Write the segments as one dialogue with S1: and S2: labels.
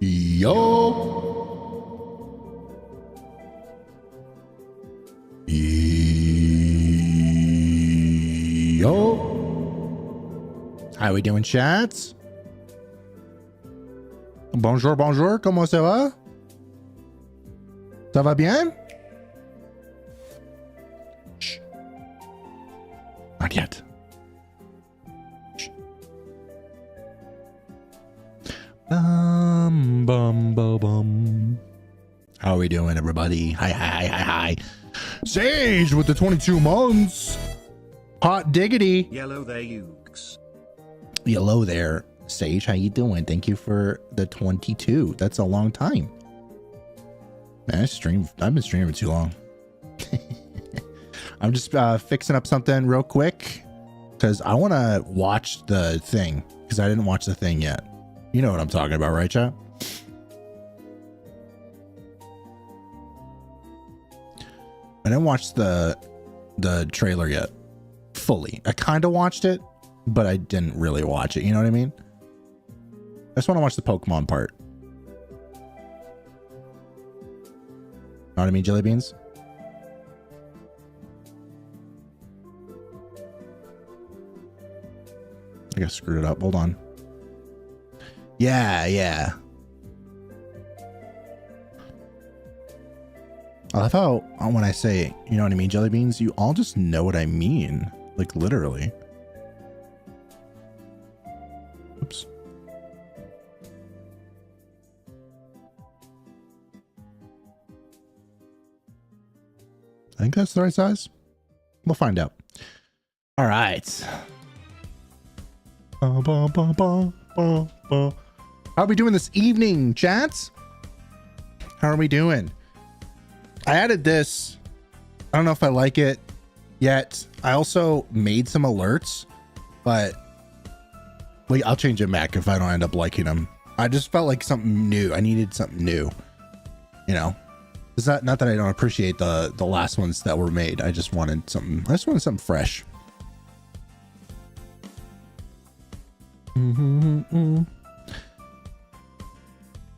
S1: Yo. Yo. How we doing, chats? Bonjour, bonjour. Comment ça va? Ça va bien? Shh. Not yet. Shh. Bum, bum, bum, bum. How are we doing, everybody? Hi. Sage with the 22 months. Hot diggity.
S2: Yellow there, yugz.
S1: Hello there, Sage. How you doing? Thank you for the 22. That's a long time. Man, I've been streaming too long. I'm just fixing up something real quick because I want to watch the thing because I didn't watch the thing yet. You know what I'm talking about, right, chat? I didn't watch the trailer yet fully. I kind of watched it, but I didn't really watch it. You know what I mean? I just want to watch the Pokemon part. Know what I mean, Jelly Beans? I guess screwed it up. Hold on. Yeah. I love how when I say, you know what I mean, Jelly Beans, you all just know what I mean. Like, literally. Oops. I think that's the right size. We'll find out. All right. How are we doing this evening, chats? How are we doing? I added this. I don't know if I like it yet. I also made some alerts, but wait, I'll change them back if I don't end up liking them. I just felt like something new. I needed something new. You know, it's not that I don't appreciate the last ones that were made. I just wanted something. I just wanted something fresh.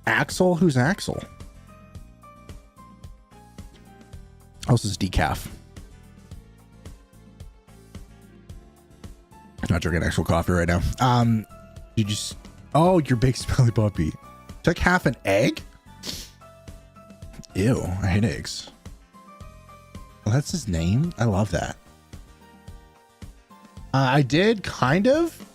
S1: Axel? Who's Axel? Oh, this is decaf. I'm not drinking actual coffee right now. You just, oh, your big smelly puppy. Took half an egg? Ew, I hate eggs. Well, that's his name. I love that. I did kind of.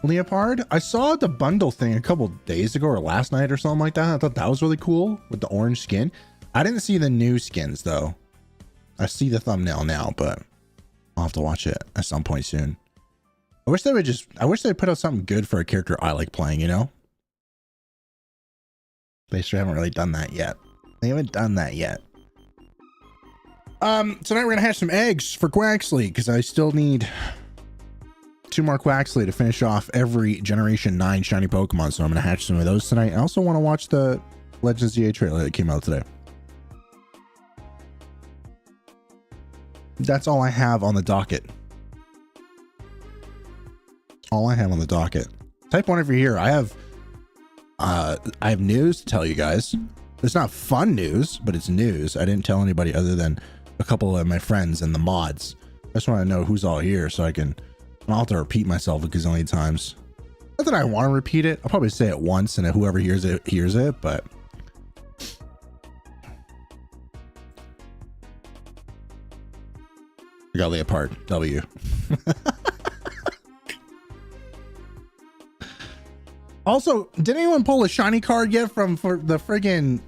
S1: Leopard. I saw the bundle thing a couple days ago or last night or something like that. I thought that was really cool with the orange skin. I didn't see the new skins though. I see the thumbnail now, but I'll have to watch it at some point soon. I wish they'd put out something good for a character I like playing, you know? They sure haven't really done that yet. They haven't done that yet. Tonight we're gonna have some eggs for Quaxley because I still need 2 more Quaxley to finish off every Generation 9 shiny Pokemon. So I'm gonna hatch some of those tonight. I also want to watch the Legends ZA trailer that came out today. That's all I have on the docket. All I have on the docket. Type 1 if you're here. I have news to tell you guys. It's not fun news, but it's news. I didn't tell anybody other than a couple of my friends and the mods. I just want to know who's all here so I don't have to repeat myself a gazillion times. Not that I want to repeat it. I'll probably say it once and whoever hears it, but I got Leopard. W. Also, did anyone pull a shiny card yet for the friggin'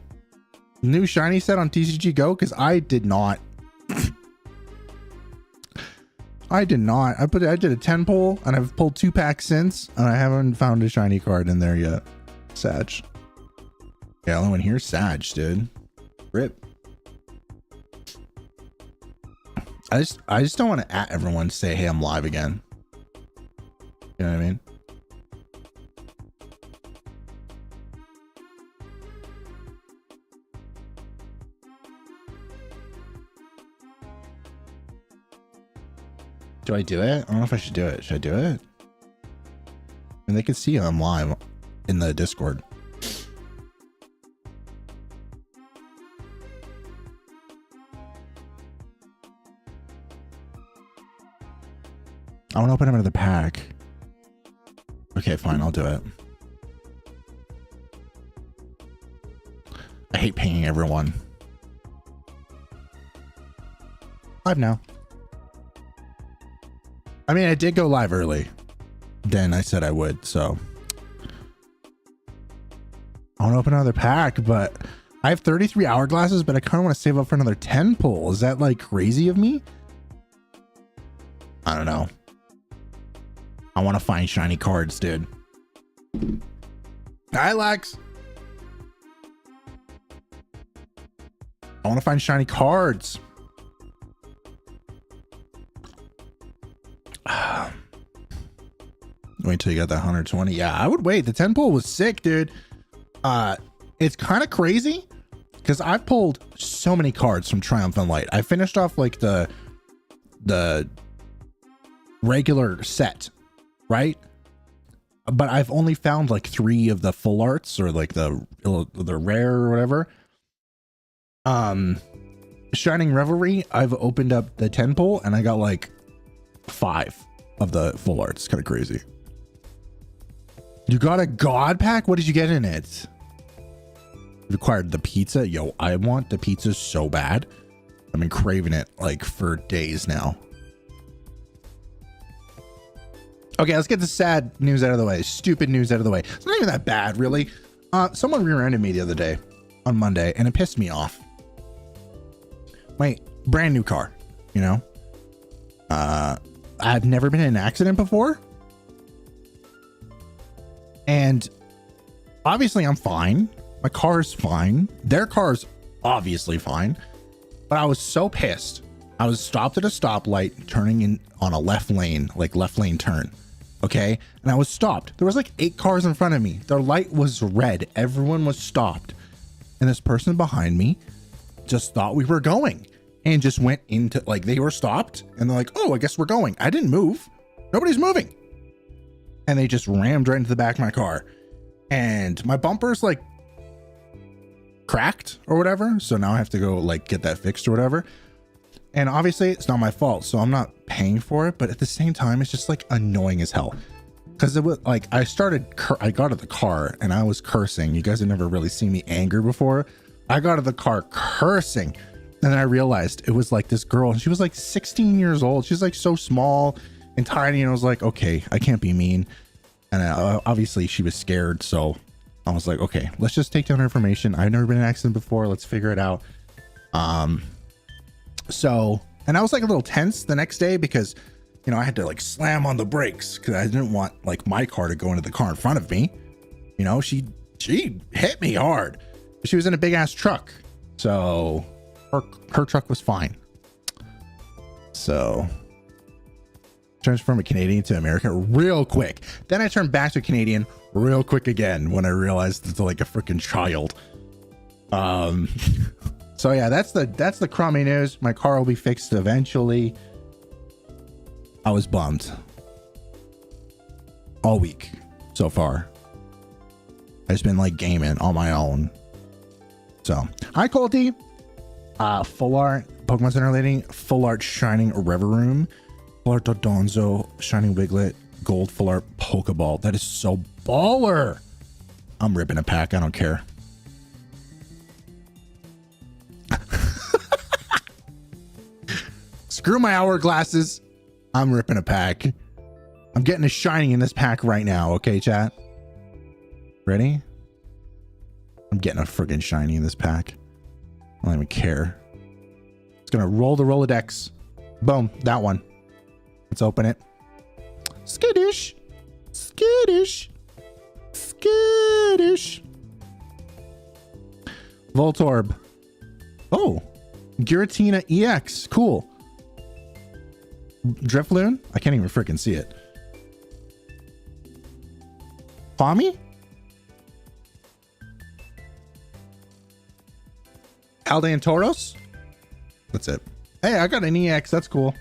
S1: new shiny set on TCG Go? Because I did not. I did not. I did a 10 pull and I've pulled 2 packs since and I haven't found a shiny card in there yet. Sag. Yeah, only one here's Sag, dude. Rip. I just don't want to at everyone to say, hey, I'm live again. You know what I mean? Do I do it? I don't know if I should do it. Should I do it? And they can see I'm live. in the Discord. I want to open another pack. Okay, fine, I'll do it. I hate pinging everyone. Live now. I mean, I did go live early than I said I would, so I want to open another pack, but I have 33 hourglasses, but I kind of want to save up for another 10 pull. Is that like crazy of me? I don't know. I want to find shiny cards, dude. Hi, Lex. I want to find shiny cards. Wait till you got that 120. Yeah, I would wait. The 10 pull was sick, dude. It's kind of crazy because I've pulled so many cards from Triumphant Light. I finished off like the regular set, right? But I've only found like 3 of the full arts or like the rare or whatever. Shining Revelry, I've opened up the 10 pull and I got like 5 of the full arts. It's kind of crazy. You got a god pack? What did you get in it? Required the pizza. Yo, I want the pizza so bad. I've been craving it like for days now. Okay, let's get the sad news out of the way. Stupid news out of the way. It's not even that bad, really. Someone rear-ended me the other day on Monday and it pissed me off. My brand new car, you know? I've never been in an accident before. And obviously I'm fine. My car's fine. Their car's obviously fine. But I was so pissed. I was stopped at a stoplight turning in on a left lane, like left lane turn. Okay. And I was stopped. There was like 8 cars in front of me. Their light was red. Everyone was stopped. And this person behind me just thought we were going and just went into like they were stopped and they're like, oh, I guess we're going. I didn't move. Nobody's moving. And they just rammed right into the back of my car. And my bumper's like cracked or whatever. So now I have to go like get that fixed or whatever. And obviously it's not my fault. So I'm not paying for it. But at the same time, it's just like annoying as hell. Because it was like I got out of the car and I was cursing. You guys have never really seen me angry before. I got out of the car cursing. And then I realized it was like this girl. And she was like 16 years old. She's like so small and tiny. And I was like, okay, I can't be mean. And obviously she was scared. So I was like, okay, let's just take down her information. I've never been in an accident before. Let's figure it out. So, and I was like a little tense the next day because, you know, I had to like slam on the brakes because I didn't want like my car to go into the car in front of me. You know, she hit me hard. She was in a big ass truck. So her truck was fine. So transform a Canadian to American real quick. Then I turned back to Canadian real quick again when I realized it's like a freaking child. So yeah, that's the crummy news. My car will be fixed eventually. I was bummed all week so far. I've just been like gaming on my own. So hi Colty. Full art Pokemon Center lady, full art shining Reveroom, full art Dodonzo, shining Wiglet, gold full art Pokeball. That is so baller. I'm ripping a pack. I don't care. Screw my hourglasses. I'm ripping a pack. I'm getting a shining in this pack right now. Okay, chat. Ready? I'm getting a friggin' shiny in this pack. I don't even care. It's gonna roll the Rolodex. Boom, that one. Let's open it. Skittish. Skittish. Skittish. Voltorb. Oh. Giratina EX. Cool. Drifloon? I can't even freaking see it. Palmy? Aldean Tauros? That's it. Hey, I got an EX. That's cool.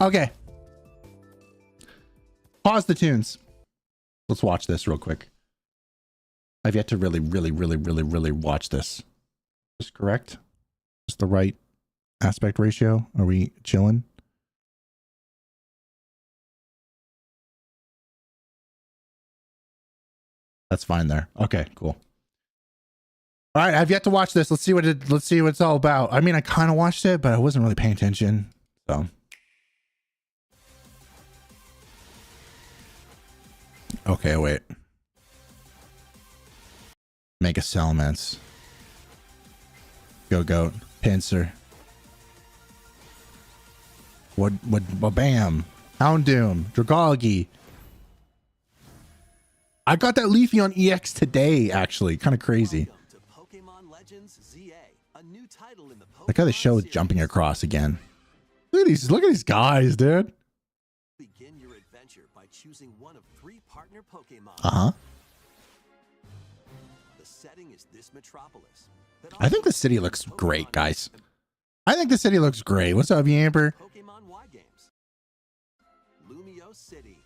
S1: Okay. Pause the tunes. Let's watch this real quick. I've yet to really watch this. Is this correct? Is the right aspect ratio? Are we chilling? That's fine there. Okay, cool. All right, I've yet to watch this. Let's see what it's all about. I mean, I kind of watched it, but I wasn't really paying attention. So. Okay, wait. Mega Salamence. Go Goat. Pinsir. What, bam. Houndoom. Dragalge. I got that Leafy on EX today, actually. Kind of crazy. Look how the show is jumping across again. Look at these guys, dude.
S2: Begin your adventure by choosing one of 3 partner Pokemon.
S1: Uh-huh.
S2: The setting is this metropolis.
S1: I think the city looks great, guys. I think the city looks great. What's up, Yamper?
S2: Pokemon Y games. Lumio City.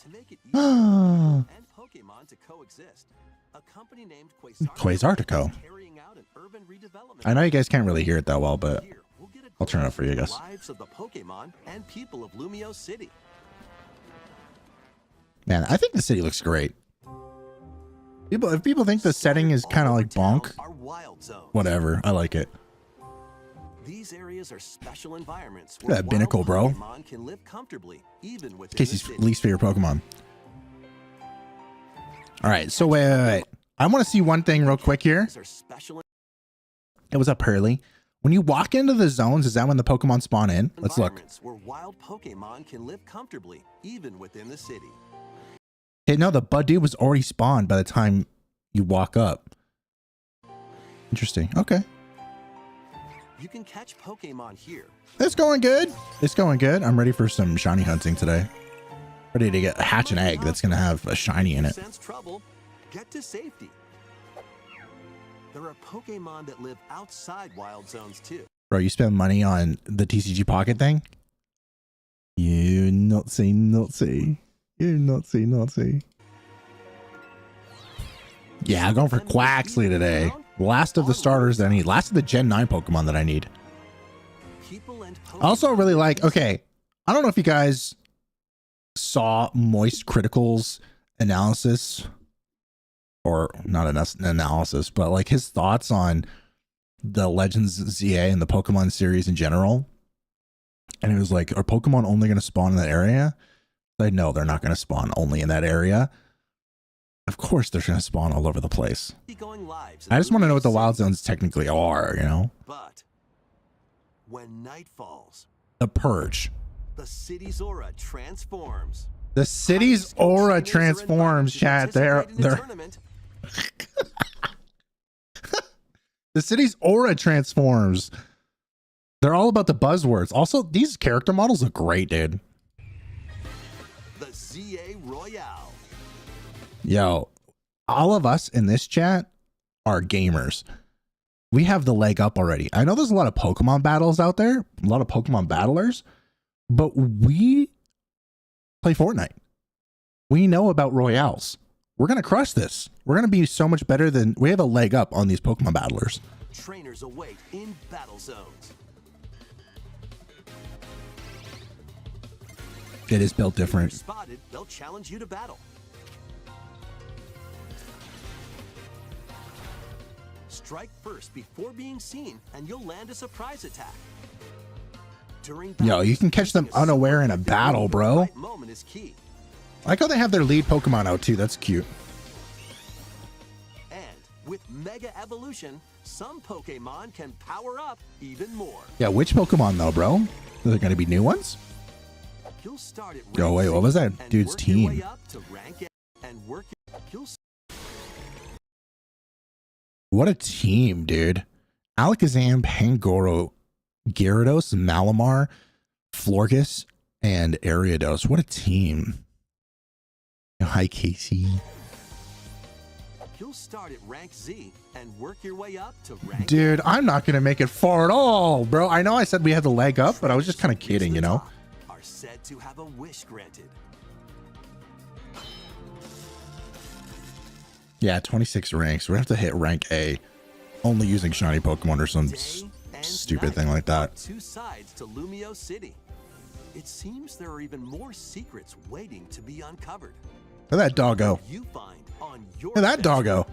S2: To make it easy and Pokemon to coexist, a company named
S1: Quasartico.
S2: Carrying out an urban redevelopment.
S1: I know you guys can't really hear it that well, but I'll turn it up for you, I guess.
S2: Lives of the Pokemon and people of Lumio City.
S1: Man, I think the city looks great. If people think the setting is kind of like bonk, whatever. I like it.
S2: These areas are special environments
S1: where that Binnacle, bro.
S2: Pokemon can live comfortably, even within
S1: Casey's least favorite Pokemon. All right, so wait. I want to see one thing real quick here. It was up early. When you walk into the zones, is that when the Pokemon spawn in? Let's look.
S2: Where wild Pokemon can live comfortably, even within the city.
S1: Hey, no, the Budew was already spawned by the time you walk up. Interesting. Okay.
S2: You can catch Pokemon here.
S1: It's going good. It's going good. I'm ready for some shiny hunting today. Ready to hatch an egg that's going to have a shiny in it.
S2: Sense trouble, get to safety. There are Pokemon that live outside wild zones too.
S1: Bro, you spend money on the TCG Pocket thing? You naughty. You're naughty. Yeah, I'm going for Quaxley today. Last of the starters that I need. Last of the Gen 9 Pokemon that I need. I also really like, okay, I don't know if you guys saw Moist Critical's analysis, or not an analysis, but like his thoughts on the Legends ZA and the Pokemon series in general. And it was like, are Pokemon only going to spawn in that area? I know they're not going to spawn only in that area. Of course they're going to spawn all over the place. I just want to know what the wild zones technically are, you know?
S2: But when night falls,
S1: the Purge.
S2: The city's aura transforms.
S1: The city's aura transforms, chat. They're the city's aura transforms. They're all about the buzzwords. Also, these character models look great, dude.
S2: The ZA Royale.
S1: Yo, all of us in this chat are gamers. We have the leg up already. I know there's a lot of Pokemon battles out there, a lot of Pokemon battlers, but we play Fortnite. We know about Royales. We're going to crush this. We're going to be so much better than, we have a leg up on these Pokemon battlers.
S2: Trainers await in battle zones.
S1: It is built different.
S2: If you're spotted, they'll challenge you to battle. Strike first before being seen, and you'll land a surprise attack.
S1: Yo, you can catch them unaware in a battle, bro.
S2: Moment is key.
S1: I like how they have their lead Pokemon out too. That's cute.
S2: And with Mega Evolution, some Pokemon can power up even more.
S1: Yeah, which Pokemon though, bro? Are there going to be new ones?
S2: You'll start at
S1: Yo, wait, what was that dude's team? What a team, dude. Alakazam, Pangoro, Gyarados, Malamar, Florges, and Ariados. What a team. Hi, Casey.
S2: You'll start at rank Z and work your way up to rank.
S1: Dude, I'm not going to make it far at all, bro. I know I said we had the leg up, but I was just kind of kidding, you know?
S2: said to have a wish granted.
S1: Yeah, 26 ranks. We're gonna have to hit rank A, only using shiny Pokemon or some
S2: Day and
S1: stupid
S2: night
S1: thing like
S2: are
S1: that.
S2: two sides to Lumio City. It seems there are even more secrets waiting to be uncovered.
S1: Look at that doggo.
S2: You find on your
S1: Look at that
S2: adventure.
S1: doggo.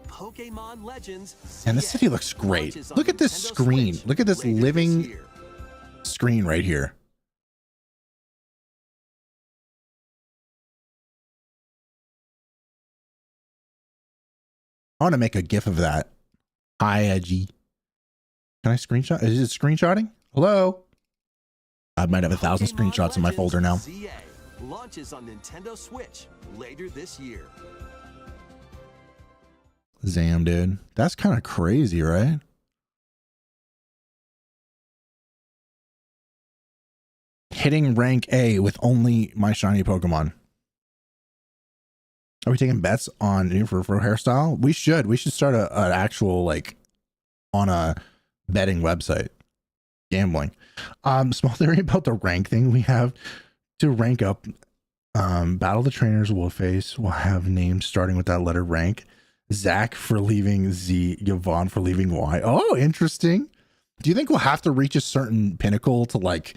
S2: Pokemon Legends.
S1: And the
S2: ZA
S1: city looks great.
S2: launches on
S1: Look at this
S2: Nintendo
S1: screen.
S2: Switch
S1: Look at this
S2: later
S1: living
S2: year.
S1: screen right here. I want to make a GIF of that. Hi, Edgy. Can I screenshot? Is it screenshotting? Hello? I might have 1,000
S2: Pokemon
S1: screenshots in my
S2: Legends
S1: folder now.
S2: ZA launches on Nintendo Switch later this year.
S1: Zam, dude. That's kind of crazy, right? Hitting rank A with only my shiny Pokemon. Are we taking bets on for hairstyle? We should. We should start an actual, like, on a betting website. Gambling. Small theory about the rank thing. We have to rank up. Battle the Trainers will have names starting with that letter rank. Zach for leaving Z, Yvonne for leaving Y. Oh, interesting. Do you think we'll have to reach a certain pinnacle to, like,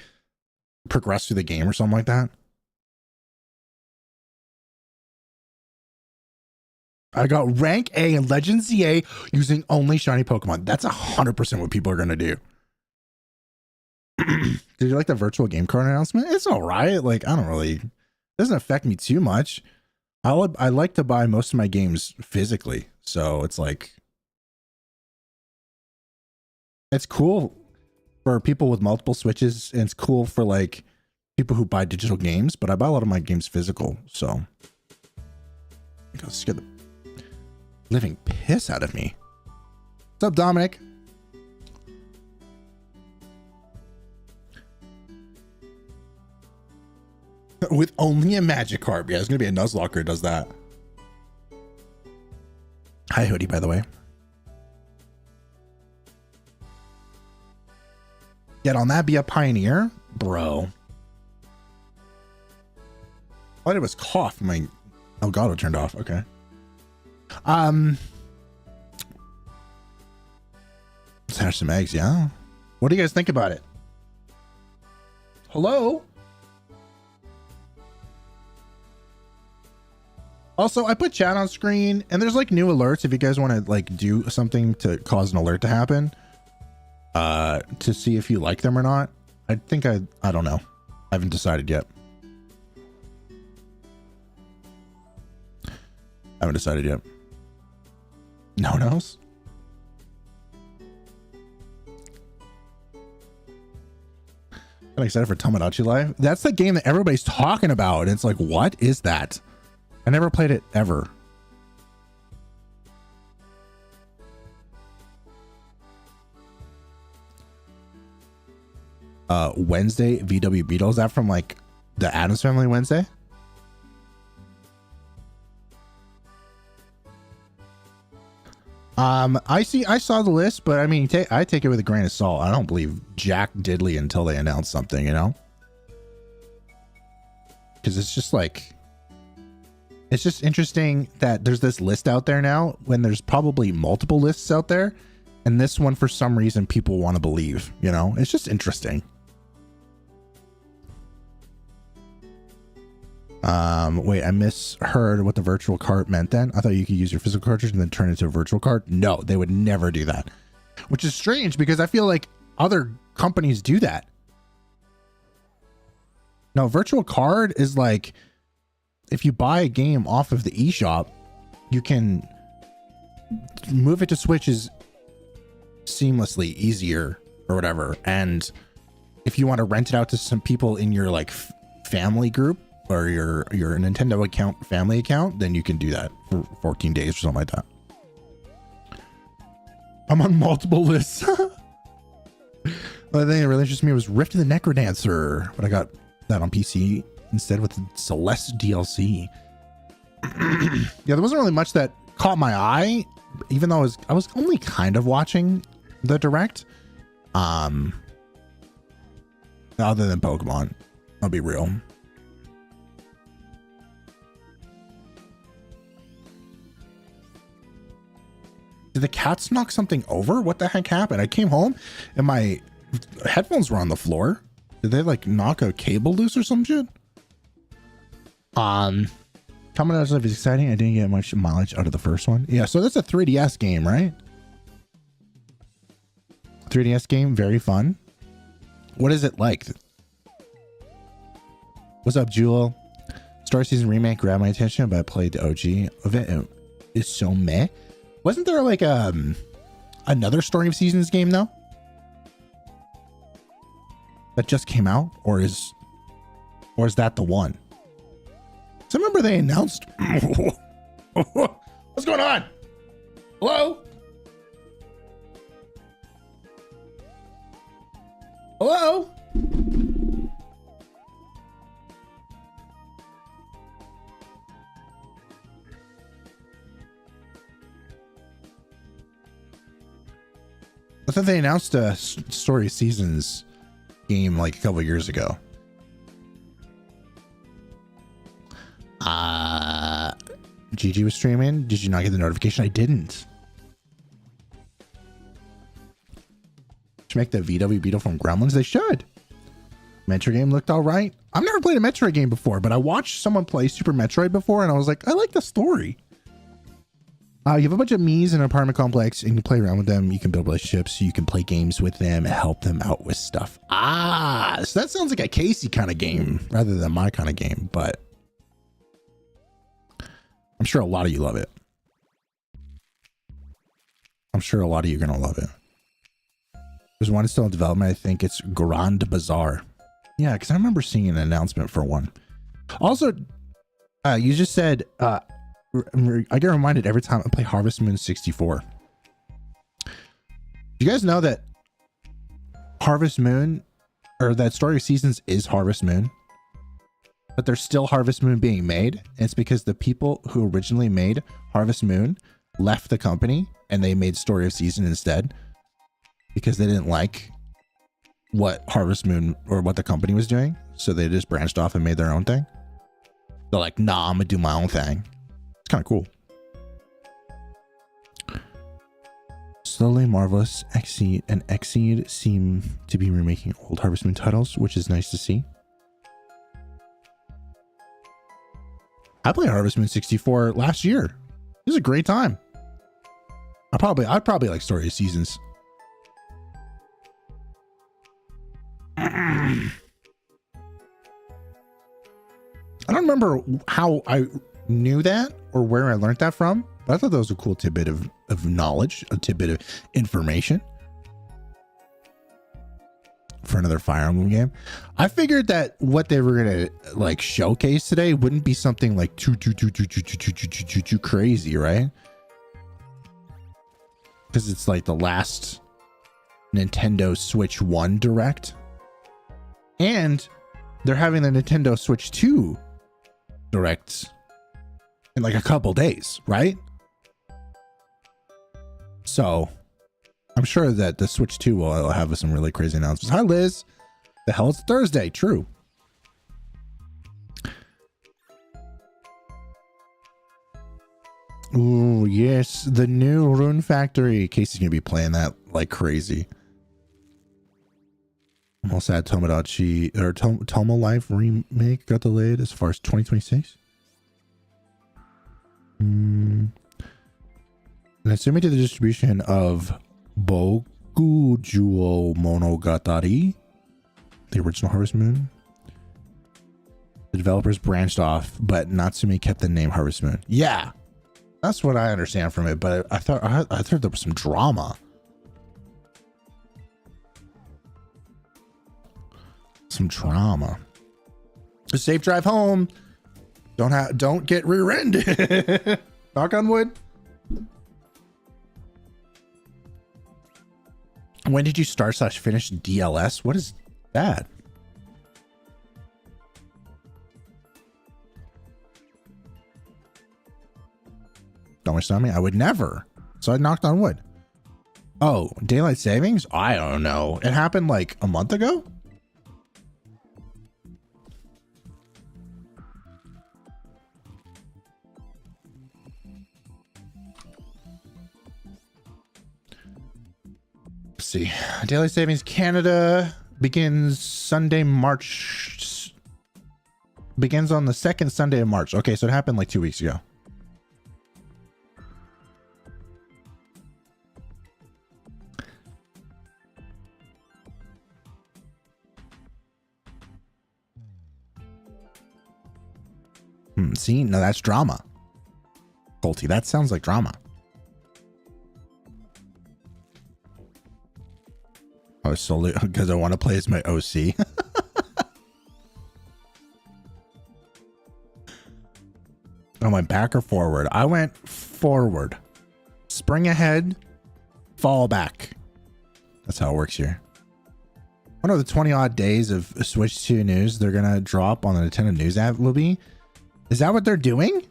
S1: progress through the game or something like that? I got rank A in Legends ZA using only shiny Pokemon. That's 100% what people are going to do. Did you like the virtual game card announcement? It's all right. Like, I don't really, it doesn't affect me too much. I like to buy most of my games physically. So it's like, it's cool for people with multiple Switches. And it's cool for, like, people who buy digital games, but I buy a lot of my games physical. So I got scared the living piss out of me. What's up, Dominic? With only a Magikarp. Yeah, there's gonna be a Nuzlocke who does that. Hi, Hoodie, by the way. Get on that, be a pioneer, bro. All I did was cough. My Elgato turned off. Okay. Let's hash some eggs, yeah? What do you guys think about it? Hello? Also, I put chat on screen, and there's, like, new alerts if you guys want to, like, do something to cause an alert to happen. To see if you like them or not. I think I don't know. I haven't decided yet. No one knows? I'm excited for Tomodachi Life. That's the game that everybody's talking about. And it's like, what is that? I never played it ever. Wednesday VW Beetle. Is that from, like, the Addams Family Wednesday? I saw the list, but I mean, I take it with a grain of salt. I don't believe Jack Diddley until they announce something, you know? Because it's just like, it's just interesting that there's this list out there now when there's probably multiple lists out there. And this one, for some reason, people want to believe, you know? It's just interesting. Wait, I misheard what the virtual cart meant then. I thought you could use your physical cartridge and then turn it into a virtual cart. No, they would never do that. Which is strange because I feel like other companies do that. No, virtual card is like, if you buy a game off of the eShop, you can move it to Switches seamlessly, easier or whatever. And if you want to rent it out to some people in your, like, family group or your Nintendo account, family account, then you can do that for 14 days or something like that. I'm on multiple lists. The thing that really interested me was Rift of the Necrodancer, but I got that on PC instead with the Celeste DLC. Yeah, there wasn't really much that caught my eye, even though I was only kind of watching the direct. And Other than Pokemon. I'll be real. Did the cats knock something over? What the heck happened? I came home and my headphones were on the floor. Did they like knock a cable loose or some shit? Coming out of stuff is exciting. I didn't get much mileage out of the first one. Yeah, so that's a 3DS game, right? 3DS game, very fun. What is it like? What's up, Jewel? Star Season Remake grabbed my attention, but I played the OG of it and it's so meh. Wasn't there like another Story of Seasons game though? That just came out? Or is that the one? So I remember they announced what's going on? Hello? Hello? I thought they announced a Story Seasons game like a couple years ago. GG was streaming. Did you not get the notification? I didn't. Should make the VW Beetle from Gremlins. They should. Metroid game looked all right. I've never played a Metroid game before, but I watched someone play Super Metroid before, and I was like, I like the story. You have a bunch of Miis in an apartment complex, and you play around with them. You can build relationships. You can play games with them, help them out with stuff. So that sounds like a Casey kind of game rather than my kind of game, but I'm sure a lot of you love it. I'm sure a lot of you are going to love it. There's one still in development. I think it's Grand Bazaar. Yeah, because I remember seeing an announcement for one. Also, you just said... I get reminded every time I play Harvest Moon 64. Do you guys know that Harvest Moon, or that Story of Seasons is Harvest Moon? But there's still Harvest Moon being made. And it's because the people who originally made Harvest Moon left the company and they made Story of Season instead. Because they didn't like what Harvest Moon or what the company was doing. So they just branched off and made their own thing. They're like, nah, I'm gonna do my own thing. Kind of cool. Slowly Marvelous, Xseed, and Xseed seem to be remaking old Harvest Moon titles, which is nice to see. I played Harvest Moon 64 last year. It was a great time. I'd probably like Story of Seasons. I don't remember how I knew that or where I learned that from, but I thought that was a cool tidbit of knowledge, a tidbit of information for another Fire Emblem game. I figured that what they were gonna like showcase today wouldn't be something like too crazy, right? Because it's like the last Nintendo Switch 1 Direct, and they're having the Nintendo Switch 2 Direct in like a couple days, right? So I'm sure that the Switch 2 will have some really crazy announcements. Hi, Liz. The hell, it's Thursday. True. Ooh, yes. The new Rune Factory. Casey's going to be playing that like crazy. I'm all sad Tomodachi or Tomo Life remake got delayed as far as 2026. And assuming to the distribution of Bokujuo Monogatari, the original Harvest Moon. The developers branched off, but Natsume kept the name Harvest Moon. Yeah, that's what I understand from it. But I thought there was some drama. Some drama. A safe drive home. Don't get rear-ended. Knock on wood. When did you start/finish DLS? What is that? Don't wish on me. I would never. So I knocked on wood. Oh, daylight savings? I don't know. It happened like a month ago. see. Daily Savings Canada begins Sunday, March. Begins on the second Sunday of March. Okay, so it happened like 2 weeks ago. See, no, that's drama. Colty, that sounds like drama. I was solely because I want to play as my OC. I went back or forward. I went forward. Spring ahead, fall back. That's how it works here. One of the 20 odd days of Switch 2 news they're going to drop on the Nintendo News app will be. Is that what they're doing?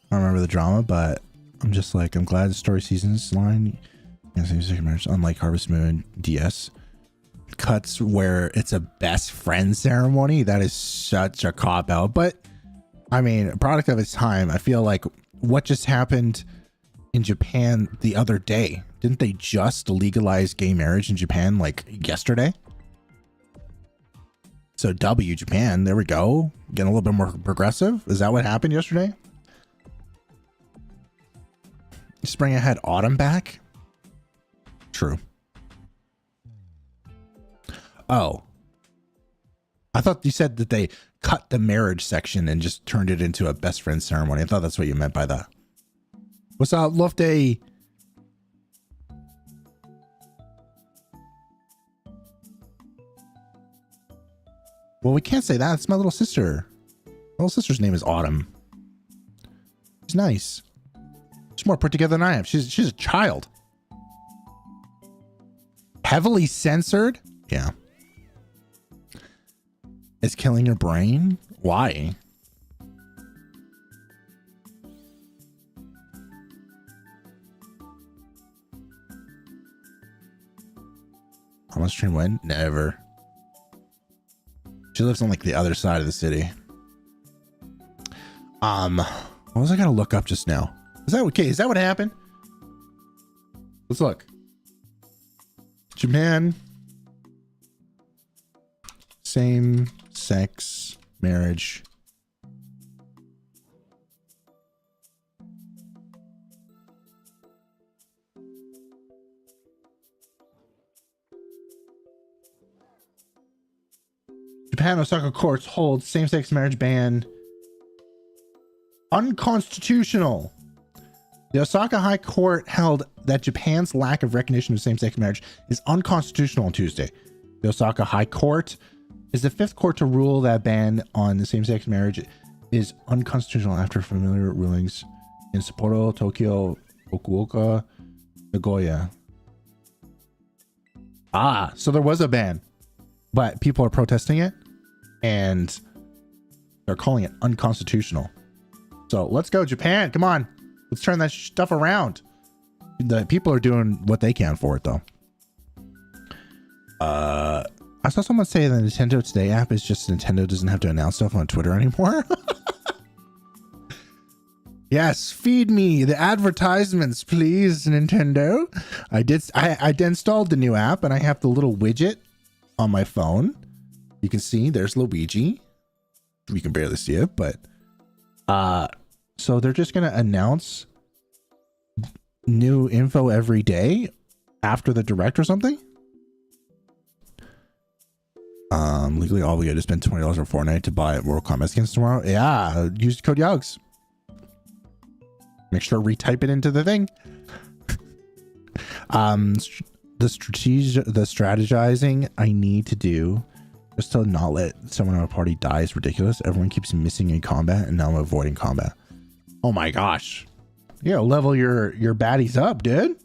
S1: I don't remember the drama, but I'm just like, I'm glad the story seasons line, unlike Harvest Moon DS, cuts where it's a best friend ceremony. That is such a cop out, but I mean, a product of its time. I feel like what just happened in Japan the other day. Didn't they just legalize gay marriage in Japan like yesterday? So W Japan, there we go. Getting a little bit more progressive. Is that what happened yesterday? Spring ahead, autumn back? True. Oh. I thought you said that they cut the marriage section and just turned it into a best friend ceremony. I thought that's what you meant by that. What's up, Lofty? Well, we can't say that. It's my little sister. My little sister's name is Autumn. She's nice. She's more put together than I am. She's a child. Heavily censored? Yeah. It's killing your brain? Why? How much stream when? Never. She lives on like the other side of the city. What was I gonna look up just now? Is that okay? Is that what happened? Let's look. Japan. Same-sex marriage. Japan Osaka courts hold same-sex marriage ban unconstitutional. The Osaka High Court held that Japan's lack of recognition of same-sex marriage is unconstitutional on Tuesday. The Osaka High Court is the fifth court to rule that ban on same-sex marriage is unconstitutional after familiar rulings in Sapporo, Tokyo, Fukuoka, Nagoya. Ah, so there was a ban, but people are protesting it and they're calling it unconstitutional. So let's go, Japan. Come on. Let's turn that stuff around. The people are doing what they can for it, though. I saw someone say the Nintendo Today app is just Nintendo doesn't have to announce stuff on Twitter anymore. Yes, feed me the advertisements, please, Nintendo. I installed the new app and I have the little widget on my phone. You can see there's Luigi. We can barely see it, but so they're just gonna announce new info every day after the direct or something. Legally obligated to spend $20 for Fortnite to buy Mortal Kombat skins tomorrow. Yeah, use code yugz. Make sure to retype it into the thing. The strategizing I need to do just to not let someone on a party die is ridiculous. Everyone keeps missing in combat and now I'm avoiding combat. Oh my gosh. You gotta level your baddies up, dude.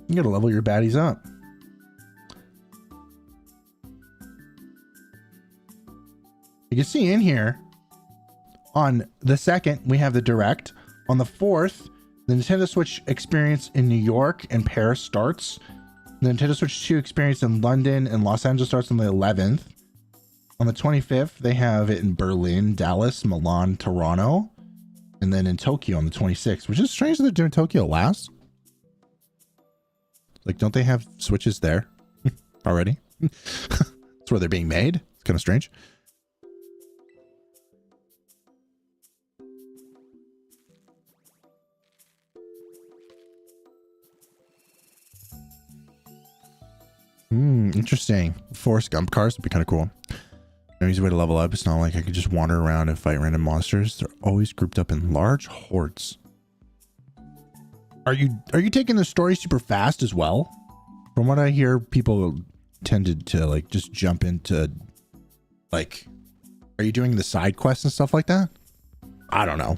S1: You gotta level your baddies up. You can see in here on the 2nd, we have the direct. On the 4th, the Nintendo Switch experience in New York and Paris starts. The Nintendo Switch 2 experience in London and Los Angeles starts on the 11th. On the 25th, they have it in Berlin, Dallas, Milan, Toronto, and then in Tokyo on the 26th, which is strange that they're doing Tokyo last. Like, don't they have Switches there already? That's where they're being made. It's kind of strange. Interesting. Forrest Gump cars would be kind of cool. No easy way to level up. It's not like I could just wander around and fight random monsters. They're always grouped up in large hordes. Are you taking the story super fast as well? From what I hear, people tended to like just jump into like, are you doing the side quests and stuff like that? I don't know.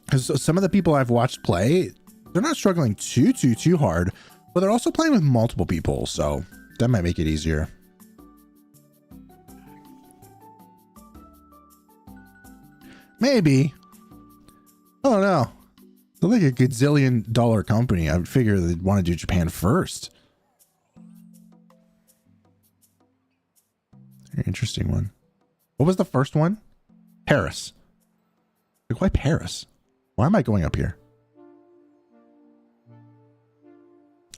S1: Because some of the people I've watched play, they're not struggling too hard, but they're also playing with multiple people, so that might make it easier. Maybe. I don't know. They're like a gazillion-dollar company. I would figure they'd want to do Japan first. Very interesting one. What was the first one? Paris. Like, why Paris? Why am I going up here?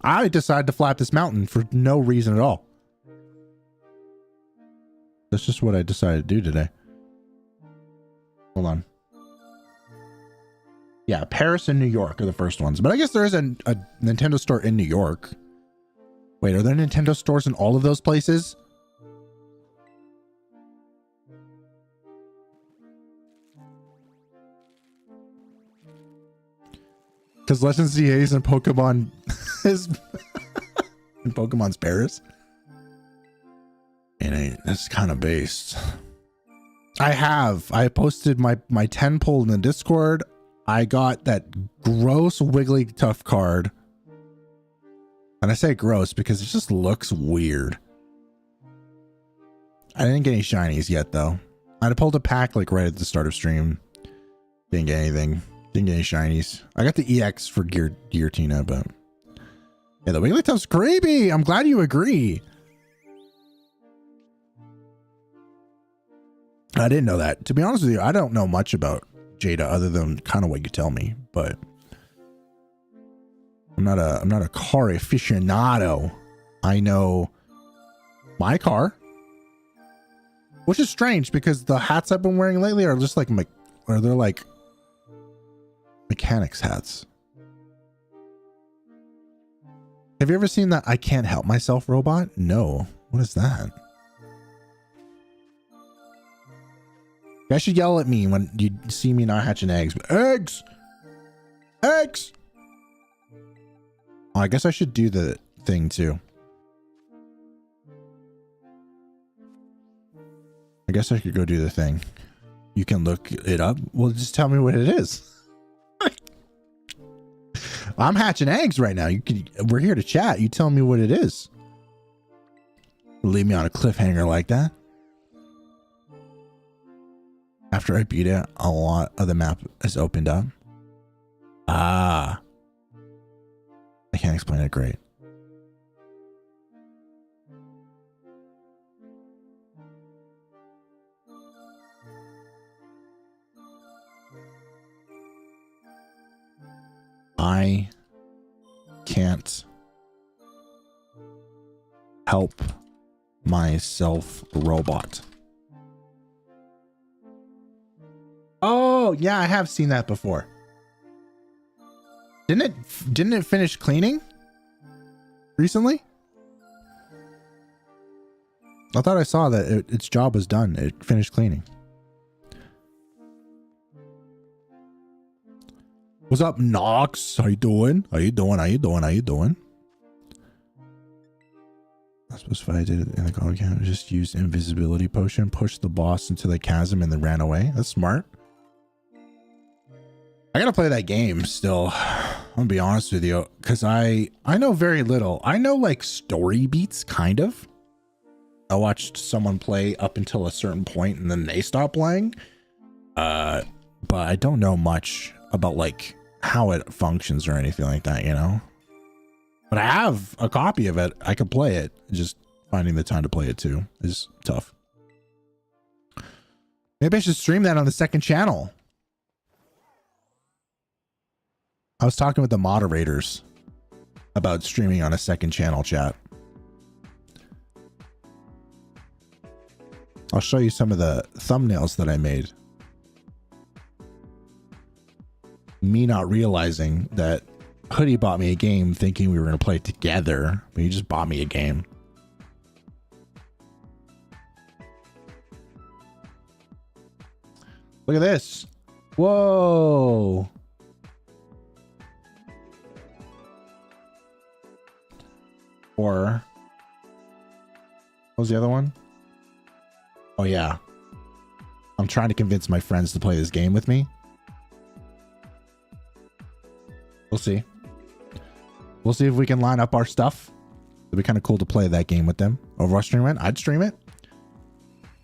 S1: I decided to fly up this mountain for no reason at all. That's just what I decided to do today. Hold on. Yeah, Paris and New York are the first ones. But I guess there is a Nintendo store in New York. Wait, are there Nintendo stores in all of those places? Because Legends ZA is in Pokemon is in Pokemon's Paris. And it's kind of based. I posted my 10 pull in the Discord. I got that gross wiggly tough card. And I say gross because it just looks weird. I didn't get any shinies yet though. I pulled a pack like right at the start of stream. Didn't get anything. Didn't get any shinies. I got the EX for Giratina, but yeah, the Wigglytuff's creepy. I'm glad you agree. I didn't know that. To be honest with you, I don't know much about Jada other than kind of what you tell me, but I'm not a car aficionado. I know my car, which is strange because the hats I've been wearing lately are just like they're like mechanics hats. Have you ever seen that I can't help myself robot? No. What is that? You guys should yell at me when you see me not hatching eggs. Eggs! Eggs! Oh, I guess I should do the thing too. I guess I could go do the thing. You can look it up. Well, just tell me what it is. I'm hatching eggs right now. We're here to chat. You tell me what it is. Leave me on a cliffhanger like that. After I beat it, a lot of the map has opened up. Ah. I can't explain it great. I can't help myself, robot. Oh, yeah, I have seen that before. Didn't it finish cleaning recently? I thought I saw that its job was done. It finished cleaning. What's up, Nox? How you doing? How you doing? How you doing? How you doing? I suppose if I did it in the call account, just used invisibility potion, pushed the boss into the chasm, and then ran away. That's smart. I gotta play that game still. I'm gonna be honest with you, because I know very little. I know like story beats, kind of. I watched someone play up until a certain point, and then they stopped playing. But I don't know much about like how it functions or anything like that, you know. But I have a copy of it. I can play it. Just finding the time to play it too is tough. Maybe I should stream that on the second channel. I was talking with the moderators about streaming on a second channel, chat. I'll show you some of the thumbnails that I made. Me not realizing that Hoodie bought me a game thinking we were going to play it together, but he just bought me a game. Look at this. Whoa. Or what was the other one? Oh yeah. I'm trying to convince my friends to play this game with me. We'll see. We'll see if we can line up our stuff. It'd be kind of cool to play that game with them. Overwatch stream it? I'd stream it.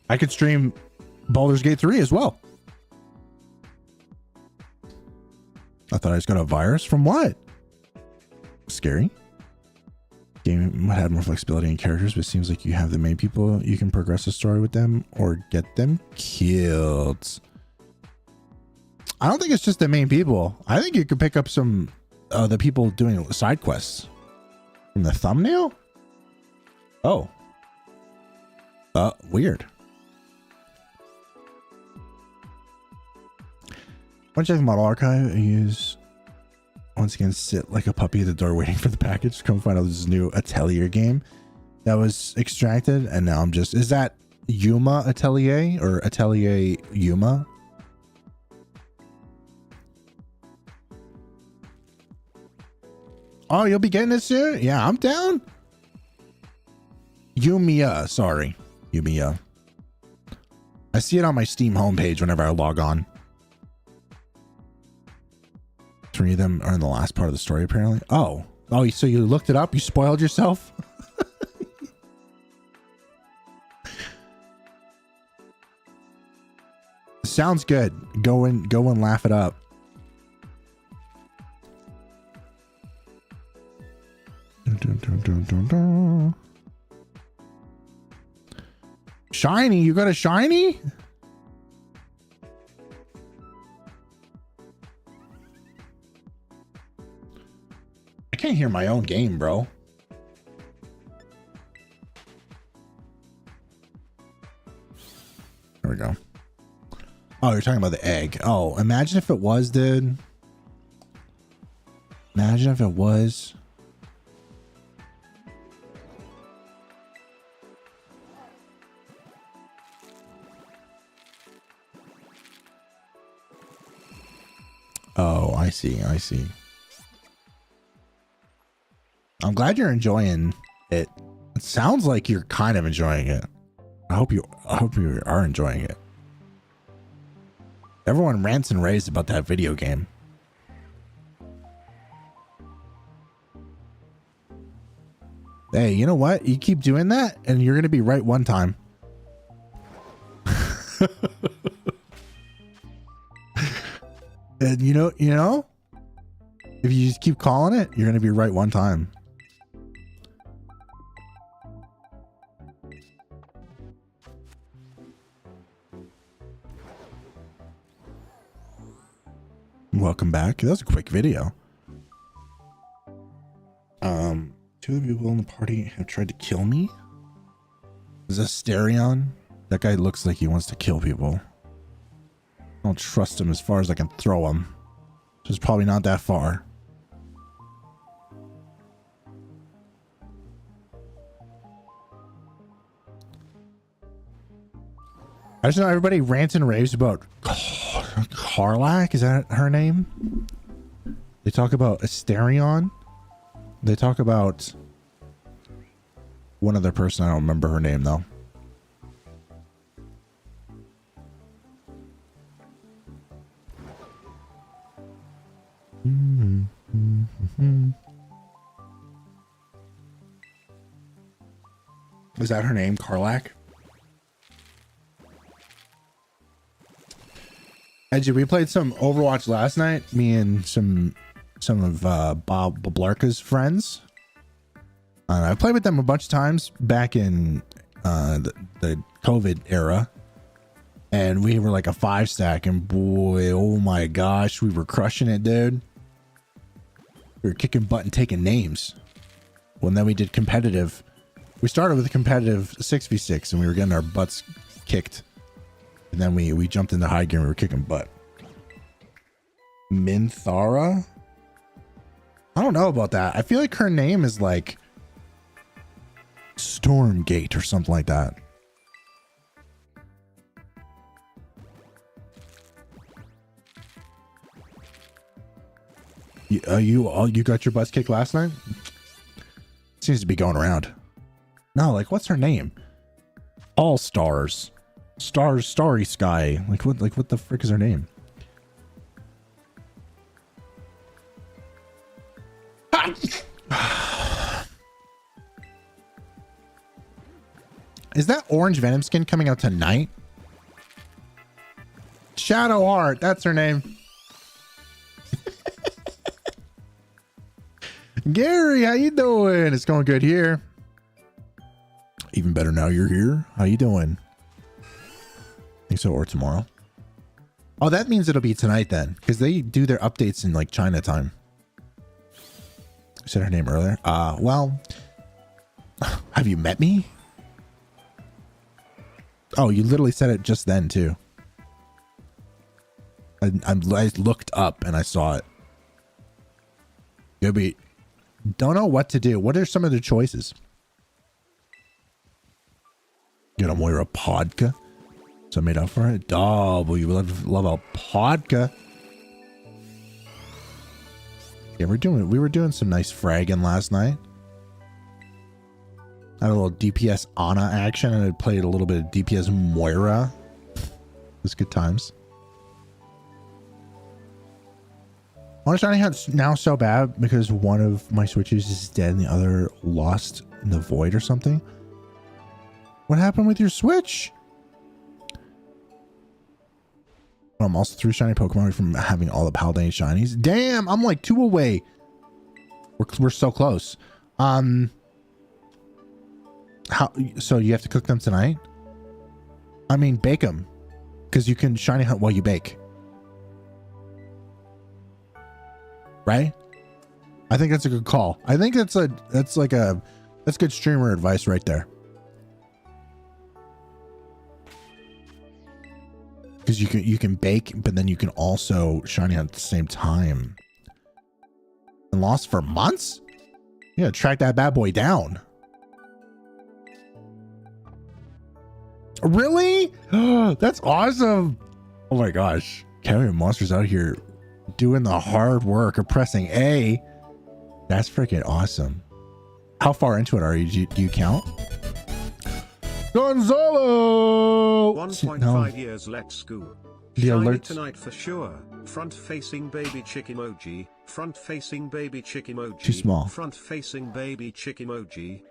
S1: I could stream Baldur's Gate 3 as well. I thought I just got a virus. From what? Scary. Game might have more flexibility in characters, but it seems like you have the main people. You can progress the story with them or get them killed. I don't think it's just the main people. I think you could pick up some the people doing side quests from the thumbnail. Oh, weird. When checking model archive, I use once again sit like a puppy at the door waiting for the package to come find out this new Atelier game that was extracted, and now I'm just, is that Yuma Atelier or Atelier Yuma? Oh, you'll be getting it soon? Yeah, I'm down. Yumiya, sorry. Yumiya. I see it on my Steam homepage whenever I log on. 3 of them are in the last part of the story, apparently. Oh, so you looked it up? You spoiled yourself? Sounds good. Go and laugh it up. Shiny, you got a shiny? I can't hear my own game, bro. There we go. Oh, you're talking about the egg. Oh, imagine if it was, dude. Imagine if it was. Oh, I see. I see. I'm glad you're enjoying it. It sounds like you're kind of enjoying it. I hope you are enjoying it. Everyone rants and raves about that video game. Hey, you know what? You keep doing that and you're going to be right one time. And you know, if you just keep calling it, you're going to be right one time. Welcome back. That was a quick video. 2 of the people in the party have tried to kill me. Is that Asterion? That guy looks like he wants to kill people. I don't trust him as far as I can throw him. So it's probably not that far. I just know everybody rants and raves about Karlak. Is that her name? They talk about Asterion. They talk about one other person. I don't remember her name though. Is that her name, Karlak? Edgy, we played some Overwatch last night. Me and some of Bob Bablarka's friends. I played with them a bunch of times back in the COVID era, and we were like a 5-stack, and boy, oh my gosh, we were crushing it, dude. We were kicking butt and taking names. Well, and then we did competitive. We started with a competitive 6v6, and we were getting our butts kicked. And then we jumped into high gear and we were kicking butt. Minthara? I don't know about that. I feel like her name is like Stormgate or something like that. You got your butts kicked last night? Seems to be going around. No, like what's her name? All Stars. Stars, Starry Sky. Like what the frick is her name? Is that orange Venom skin coming out tonight? Shadowheart, that's her name. Gary, how you doing? It's going good here. Even better now you're here. How you doing? Think so, or tomorrow? Oh, that means it'll be tonight then, because they do their updates in like China time. I said her name earlier. Well, have you met me? Oh, you literally said it just then too. I looked up and I saw it. Gibby, don't know what to do. What are some of the choices? Get a Moira Podka. So I made up for it. Oh, we love a Podka. Yeah, we were doing some nice fragging last night. I had a little DPS Ana action, and I played a little bit of DPS Moira. It was good times. My shiny now so bad because one of my switches is dead and the other lost in the void or something. What happened with your switch? I'm also 3 shiny Pokemon from having all the Paladin shinies. Damn, I'm like 2 away. We're so close. How? So you have to cook them tonight? I mean, bake them, because you can shiny hunt while you bake. Right? I think that's a good call. I think that's good streamer advice right there. Because you can bake, but then you can also shiny hunt at the same time. And lost for months? You gotta track that bad boy down. Really? That's awesome. Oh my gosh. Carrying monsters out here doing the hard work of pressing A. That's freaking awesome. How far into it are you? Do you count? Gonzalo!
S3: 1.5 years, let's go.
S1: The
S3: Shiny
S1: alert
S3: tonight for sure. Front-facing baby chick emoji. Front-facing baby chick emoji.
S1: Too small.
S3: Front-facing baby chick emoji.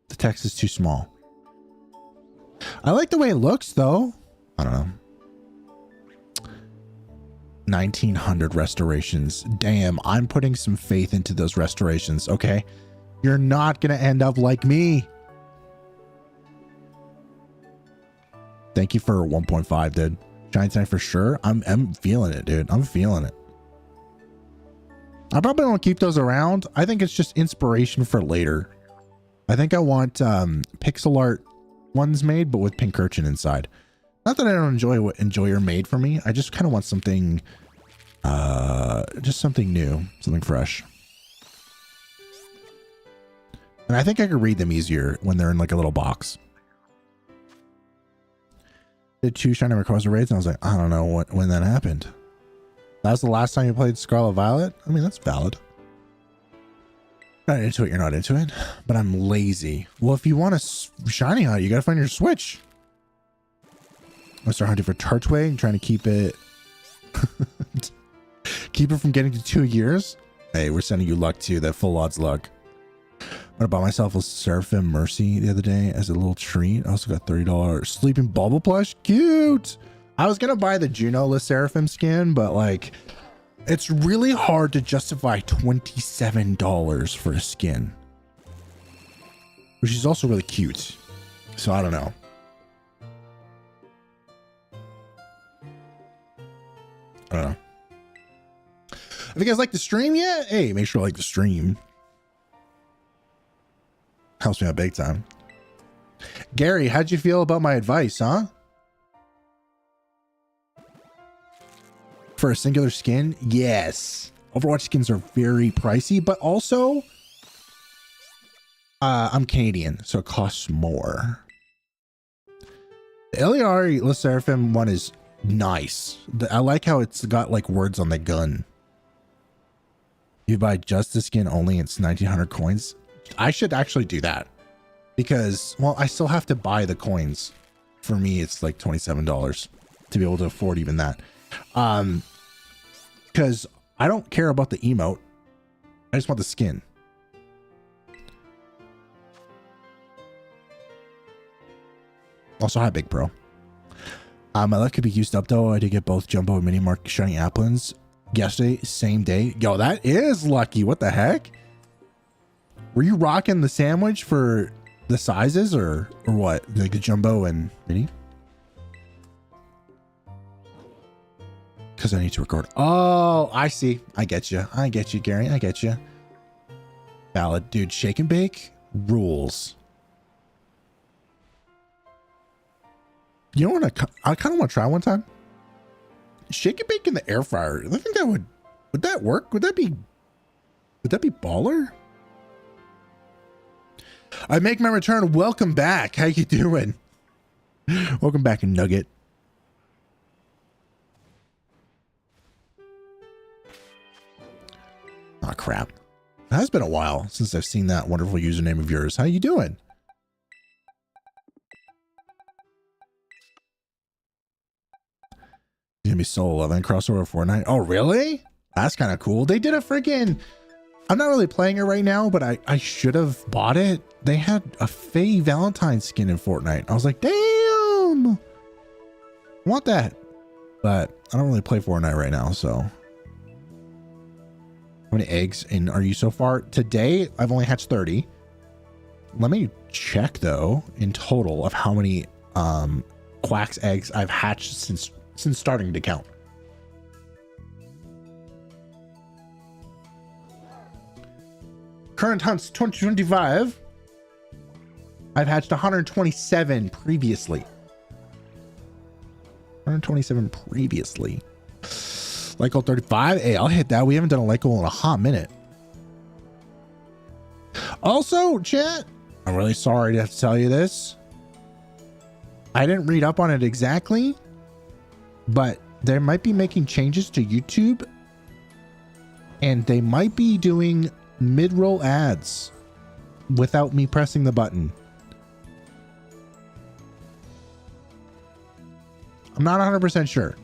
S1: The text is too small. I like the way it looks though. I don't know. 1900 restorations. Damn, I'm putting some faith into those restorations, okay? You're not gonna end up like me. Thank you for 1.5, dude. Shiny tonight for sure. I'm feeling it, dude. I'm feeling it. I probably won't keep those around. I think it's just inspiration for later. I think I want pixel art ones made, but with Pincurchin inside. Not that I don't enjoy what Enjoyer made for me. I just kind of want something, just something new, something fresh. And I think I could read them easier when they're in like a little box. Did 2 shiny Rayquaza raids, and I was like, I don't know when that happened. That was the last time you played Scarlet Violet? I mean, that's valid. Not into it, you're not into it. But I'm lazy. Well, if you want a shiny hunt, you gotta find your Switch. I'm gonna start hunting for Turtwig and trying to keep it keep it from getting to 2 years. Hey, we're sending you luck too, that full odds luck. I bought myself a Seraphim Mercy the other day as a little treat. I also got $30 Sleeping Bubble plush. Cute. I was gonna buy the Juno Le Seraphim skin, but like It's really hard to justify $27 for a skin, which is also really cute. So I don't know. I don't know. If you guys like the stream yet, hey, make sure to like the stream. Helps me out big time. Gary, how'd you feel about my advice, huh? For a singular skin? Yes. Overwatch skins are very pricey, but also I'm Canadian, so it costs more. The Eliari Le Seraphim one is nice. I like how it's got like words on the gun. You buy just the skin only, it's 1900 coins. I should actually do that because, well, I still have to buy the coins. For me, it's like $27 to be able to afford even that. Because I don't care about the emote. I just want the skin. Also, hi, Big Pro. My luck could be used up though. I did get both Jumbo and Mini Mark shiny applins yesterday, same day. Yo, that is lucky. What the heck? Were you rocking the sandwich for the sizes or what? Like the Jumbo and Mini? Because I need to record. Oh, I see. I get you. I get you, Gary. I get you. Valid. Dude, shake and bake rules. You know what? I kind of want to try one time. Shake and bake in the air fryer. I think that would that work? Would that be baller? I make my return. Welcome back. How you doing? Welcome back, Nugget. Oh crap. It has been a while since I've seen that wonderful username of yours. How you doing? It's gonna be Soul 11 crossover Fortnite. Oh really? That's kind of cool. They did a freaking, I'm not really playing it right now, but I should have bought it. They had a Faye Valentine skin in Fortnite. I was like, damn, want that. But I don't really play Fortnite right now, so. How many eggs in are you so far? Today, I've only hatched 30. Let me check though, in total of how many Quack's eggs I've hatched since starting to count. Current hunts 2025. I've hatched 127 previously. 127 previously. Lyco 35. Hey, I'll hit that. We haven't done a Lyco in a hot minute. Also, chat, I'm really sorry to have to tell you this. I didn't read up on it exactly, but they might be making changes to YouTube and they might be doing mid-roll ads without me pressing the button. I'm not 100% sure.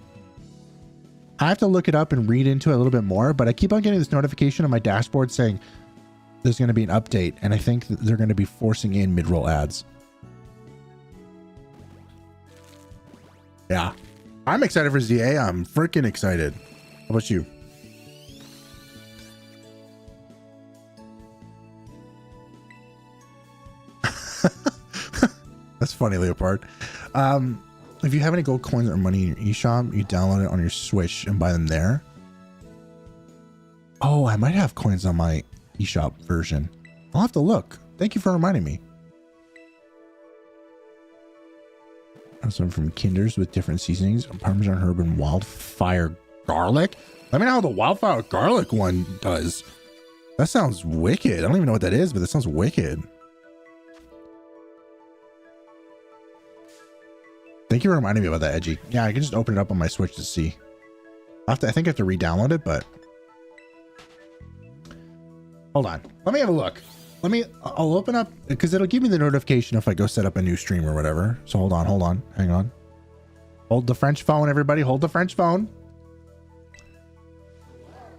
S1: I have to look it up and read into it a little bit more, but I keep on getting this notification on my dashboard saying there's going to be an update, and I think that they're going to be forcing in mid-roll ads. Yeah. I'm excited for ZA. I'm freaking excited. How about you? That's funny, Leopard. If you have any gold coins or money in your eShop, you download it on your Switch and buy them there. Oh, I might have coins on my eShop version. I'll have to look. Thank you for reminding me. Some from Kinders with different seasonings, Parmesan herb and wildfire garlic. Let me know how the wildfire garlic one does. That sounds wicked. I don't even know what that is, but that sounds wicked. Thank you for reminding me about that, Edgy. Yeah, I can just open it up on my Switch to see. I think I have to re-download it, but hold on. Let me have a look. I'll open up because it'll give me the notification if I go set up a new stream or whatever. So hold on, hang on. Hold the French phone, everybody. Hold the French phone.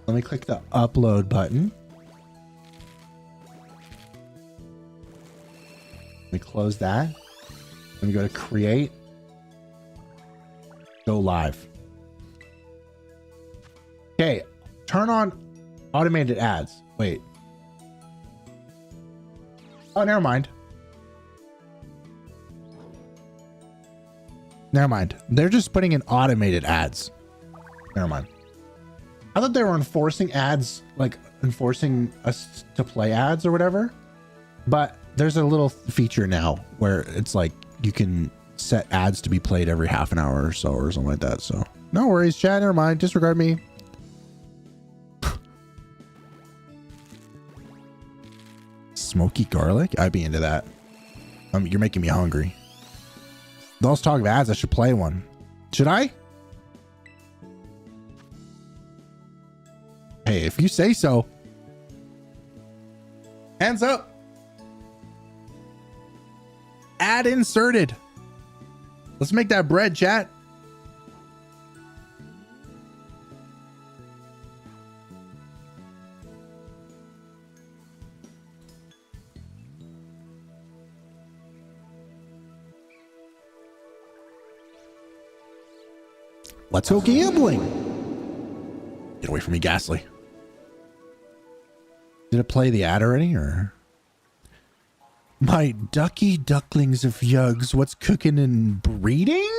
S1: Let me click the upload button. Let me close that. Let me go to create. Go live. Okay, turn on automated ads. Wait. Oh, never mind. Never mind. They're just putting in automated ads. Never mind. I thought they were enforcing ads, like enforcing us to play ads or whatever. But there's a little feature now where it's like you can set ads to be played every half an hour or so or something like that. So no worries, chat. Never mind. Disregard me. Smoky garlic? I'd be into that. You're making me hungry. Let's talk of ads. I should play one. Should I? Hey, if you say so. Hands up. Ad inserted. Let's make that bread, chat. Let's go gambling. Get away from me, Ghastly. Did it play the ad already, or? My ducky ducklings of yugz, what's cooking and breeding?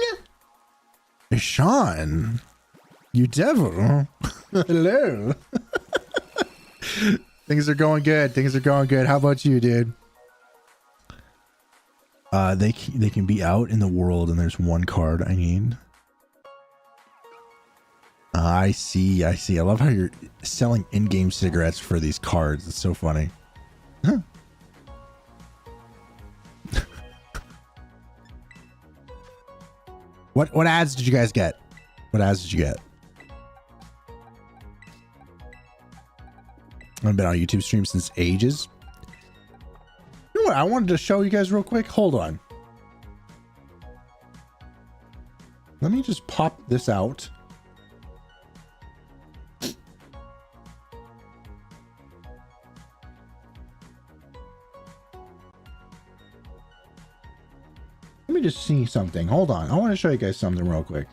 S1: Sean, you devil. Hello. Things are going good. Things are going good. How about you, dude? They can be out in the world, and there's one card I need. I see. I see. I love how you're selling in-game cigarettes for these cards. It's so funny. Huh. What ads did you guys get? What ads did you get? I've been on YouTube stream since ages. You know what? I wanted to show you guys real quick. Hold on. Let me just pop this out. Let me just see something. Hold on. I want to show you guys something real quick.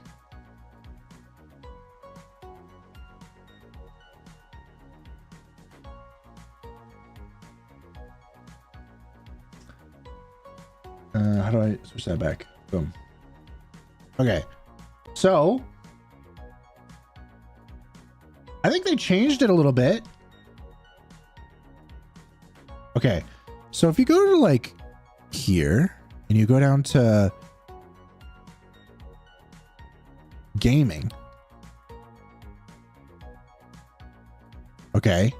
S1: How do I switch that back? Boom. Okay. So I think they changed it a little bit. Okay. So if you go to like here, and you go down to gaming. Okay.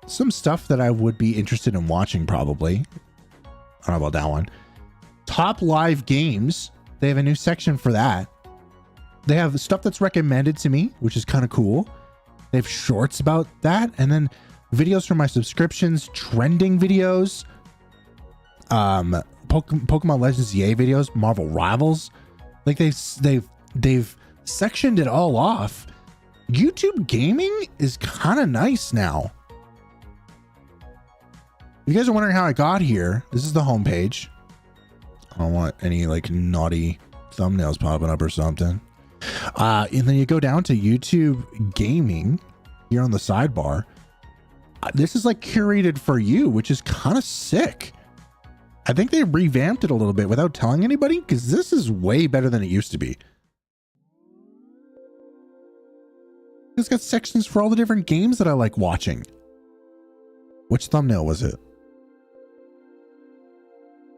S1: Some stuff that I would be interested in watching probably. I don't know about that one. Top live games. They have a new section for that. They have stuff that's recommended to me, which is kind of cool. They have shorts about that. And then videos from my subscriptions, trending videos. Pokemon Legends EA videos, Marvel Rivals, like they've sectioned it all off. YouTube gaming is kind of nice now. If you guys are wondering how I got here, this is the homepage. I don't want any like naughty thumbnails popping up or something. And then you go down to YouTube gaming here on the sidebar. This is like curated for you, which is kind of sick. I think they revamped it a little bit without telling anybody, because this is way better than it used to be. It's got sections for all the different games that I like watching. Which thumbnail was it?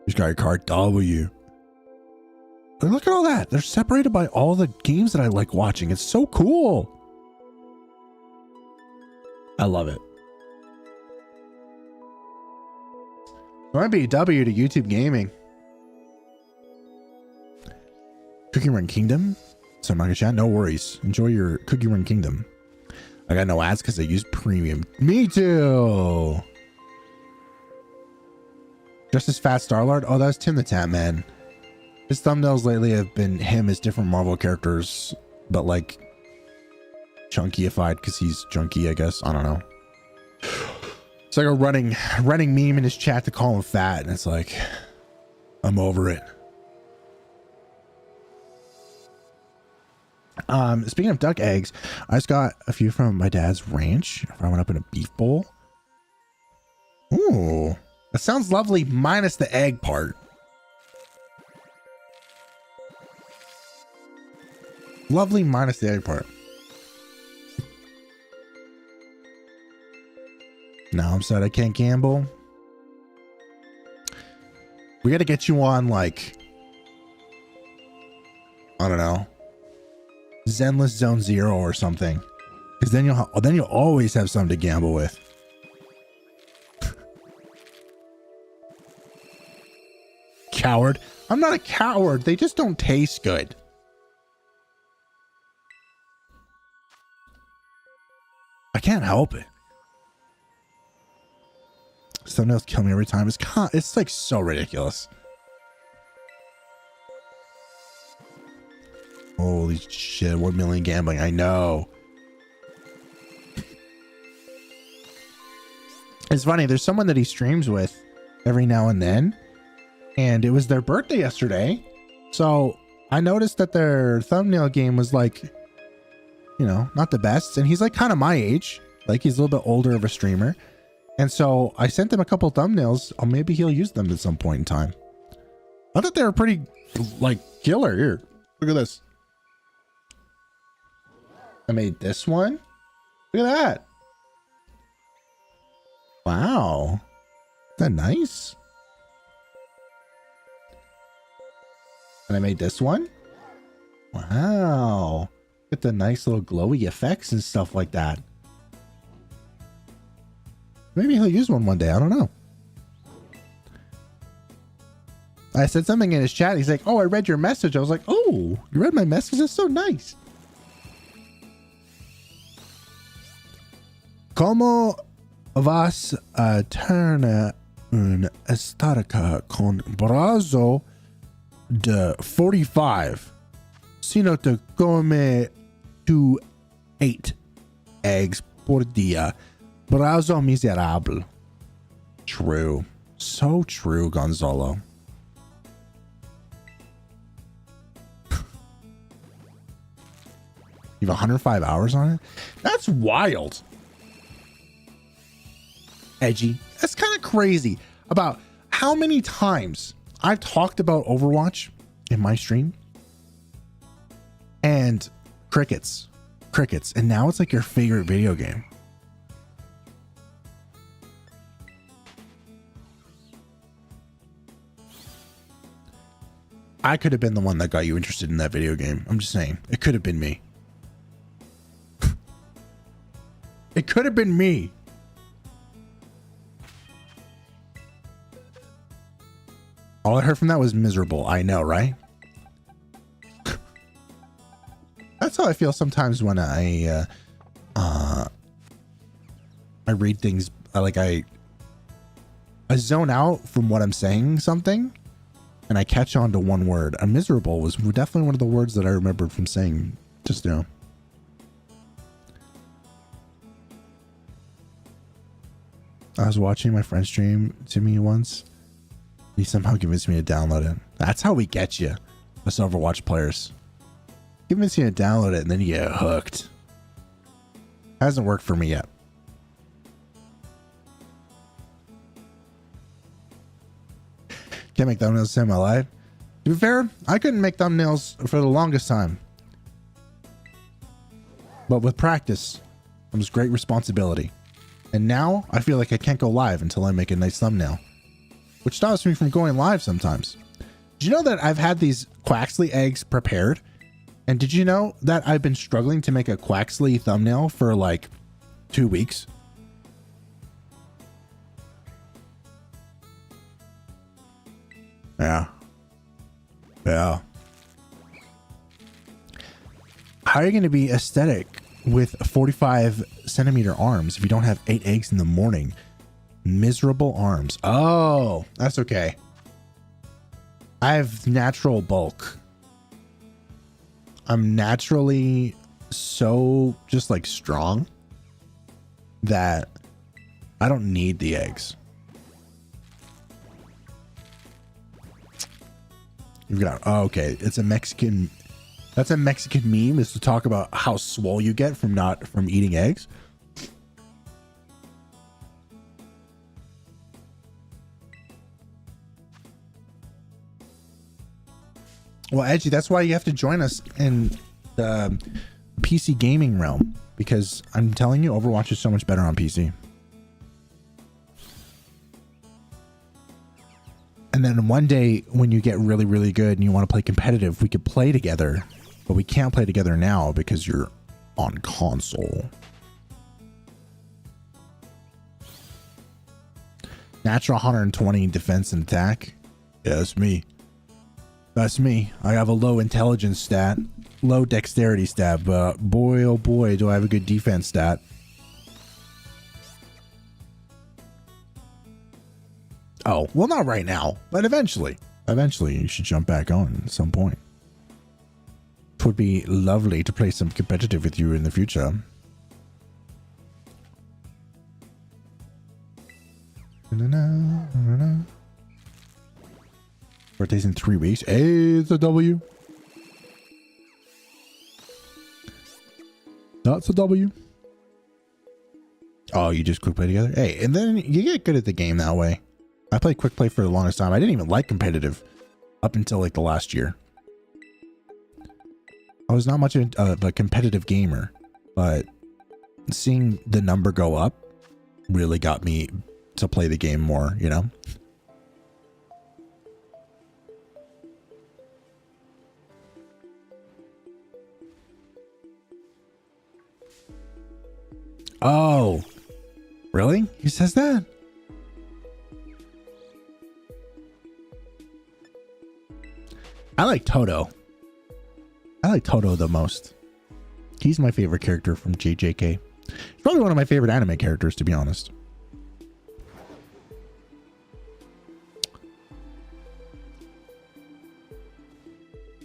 S1: He's got your card W. Look at all that. They're separated by all the games that I like watching. It's so cool. I love it. Might be W to YouTube gaming. Cookie Run Kingdom. So I'm not gonna chat. No worries. Enjoy your Cookie Run Kingdom. I got no ads because I use premium. Me too. Just as Fat Starlord. Oh, that's Tim the Tap Man. His thumbnails lately have been him as different Marvel characters, but like chunkyified because he's chunky, I guess. I don't know. It's like a running meme in his chat to call him fat, and it's like, I'm over it. Speaking of duck eggs, I just got a few from my dad's ranch. I went up in a beef bowl. Ooh, that sounds lovely minus the egg part. Lovely minus the egg part. Now I'm sad I can't gamble. We got to get you on, like, I don't know, Zenless Zone Zero or something, because then you'll always have something to gamble with. Coward. I'm not a coward. They just don't taste good. I can't help it. Thumbnails kill me every time. It's like so ridiculous. Holy shit, 1 million gambling. I know. It's funny. There's someone that he streams with every now and then, and it was their birthday yesterday. So I noticed that their thumbnail game was like, you know, not the best. And he's like kind of my age. Like he's a little bit older of a streamer. And so I sent him a couple thumbnails. Oh, maybe he'll use them at some point in time. I thought they were pretty, like, killer. Here, look at this. I made this one. Look at that. Wow. Is that nice? And I made this one. Wow. Get the nice little glowy effects and stuff like that. Maybe he'll use one day. I don't know. I said something in his chat. He's like, oh, I read your message. I was like, oh, you read my message? That's so nice. ¿Cómo vas a tener una estática con brazo de 45 si no te come 8 eggs por día? Brazo miserable. True. So true, Gonzalo. You have 105 hours on it? That's wild. Edgy. That's kind of crazy about how many times I've talked about Overwatch in my stream and crickets. And now it's like your favorite video game. I could have been the one that got you interested in that video game. I'm just saying. It could have been me. It could have been me. All I heard from that was miserable. I know, right? That's how I feel sometimes when I read things. I zone out from what I'm saying something, and I catch on to one word. And miserable was definitely one of the words that I remembered from saying just now. I was watching my friend stream to me once. He somehow convinced me to download it. That's how we get you, us Overwatch players. Convince you to download it and then you get hooked. Hasn't worked for me yet. Can't make thumbnails to save my life. To be fair, I couldn't make thumbnails for the longest time. But with practice comes great responsibility. And now I feel like I can't go live until I make a nice thumbnail, which stops me from going live sometimes. Did you know that I've had these Quaxley eggs prepared? And did you know that I've been struggling to make a Quaxley thumbnail for like 2 weeks? Yeah. How are you going to be aesthetic with 45 centimeter arms if you don't have 8 eggs in the morning? Miserable arms. Oh, that's okay. I have natural bulk. I'm naturally so just like strong that I don't need the eggs. You've got, oh, okay. It's a Mexican That's a Mexican meme, is to talk about how swole you get from eating eggs. Well, Edgy, that's why you have to join us in the PC gaming realm, because I'm telling you, Overwatch is so much better on PC. And then one day when you get really, really good and you want to play competitive, we could play together, but we can't play together now because you're on console. Natural 120 defense and attack. Yeah, that's me. That's me. I have a low intelligence stat, low dexterity stat, but boy, oh boy, do I have a good defense stat. Oh, well, not right now, but eventually. Eventually, you should jump back on at some point. It would be lovely to play some competitive with you in the future. Birthday's in 3 weeks. Hey, it's a W. That's a W. Oh, you just quick play together? Hey, and then you get good at the game that way. I played quick play for the longest time. I didn't even like competitive up until like the last year. I was not much of a competitive gamer, but seeing the number go up really got me to play the game more, you know? Oh, really? He says that? I like Toto. I like Toto the most. He's my favorite character from JJK. He's probably one of my favorite anime characters, to be honest.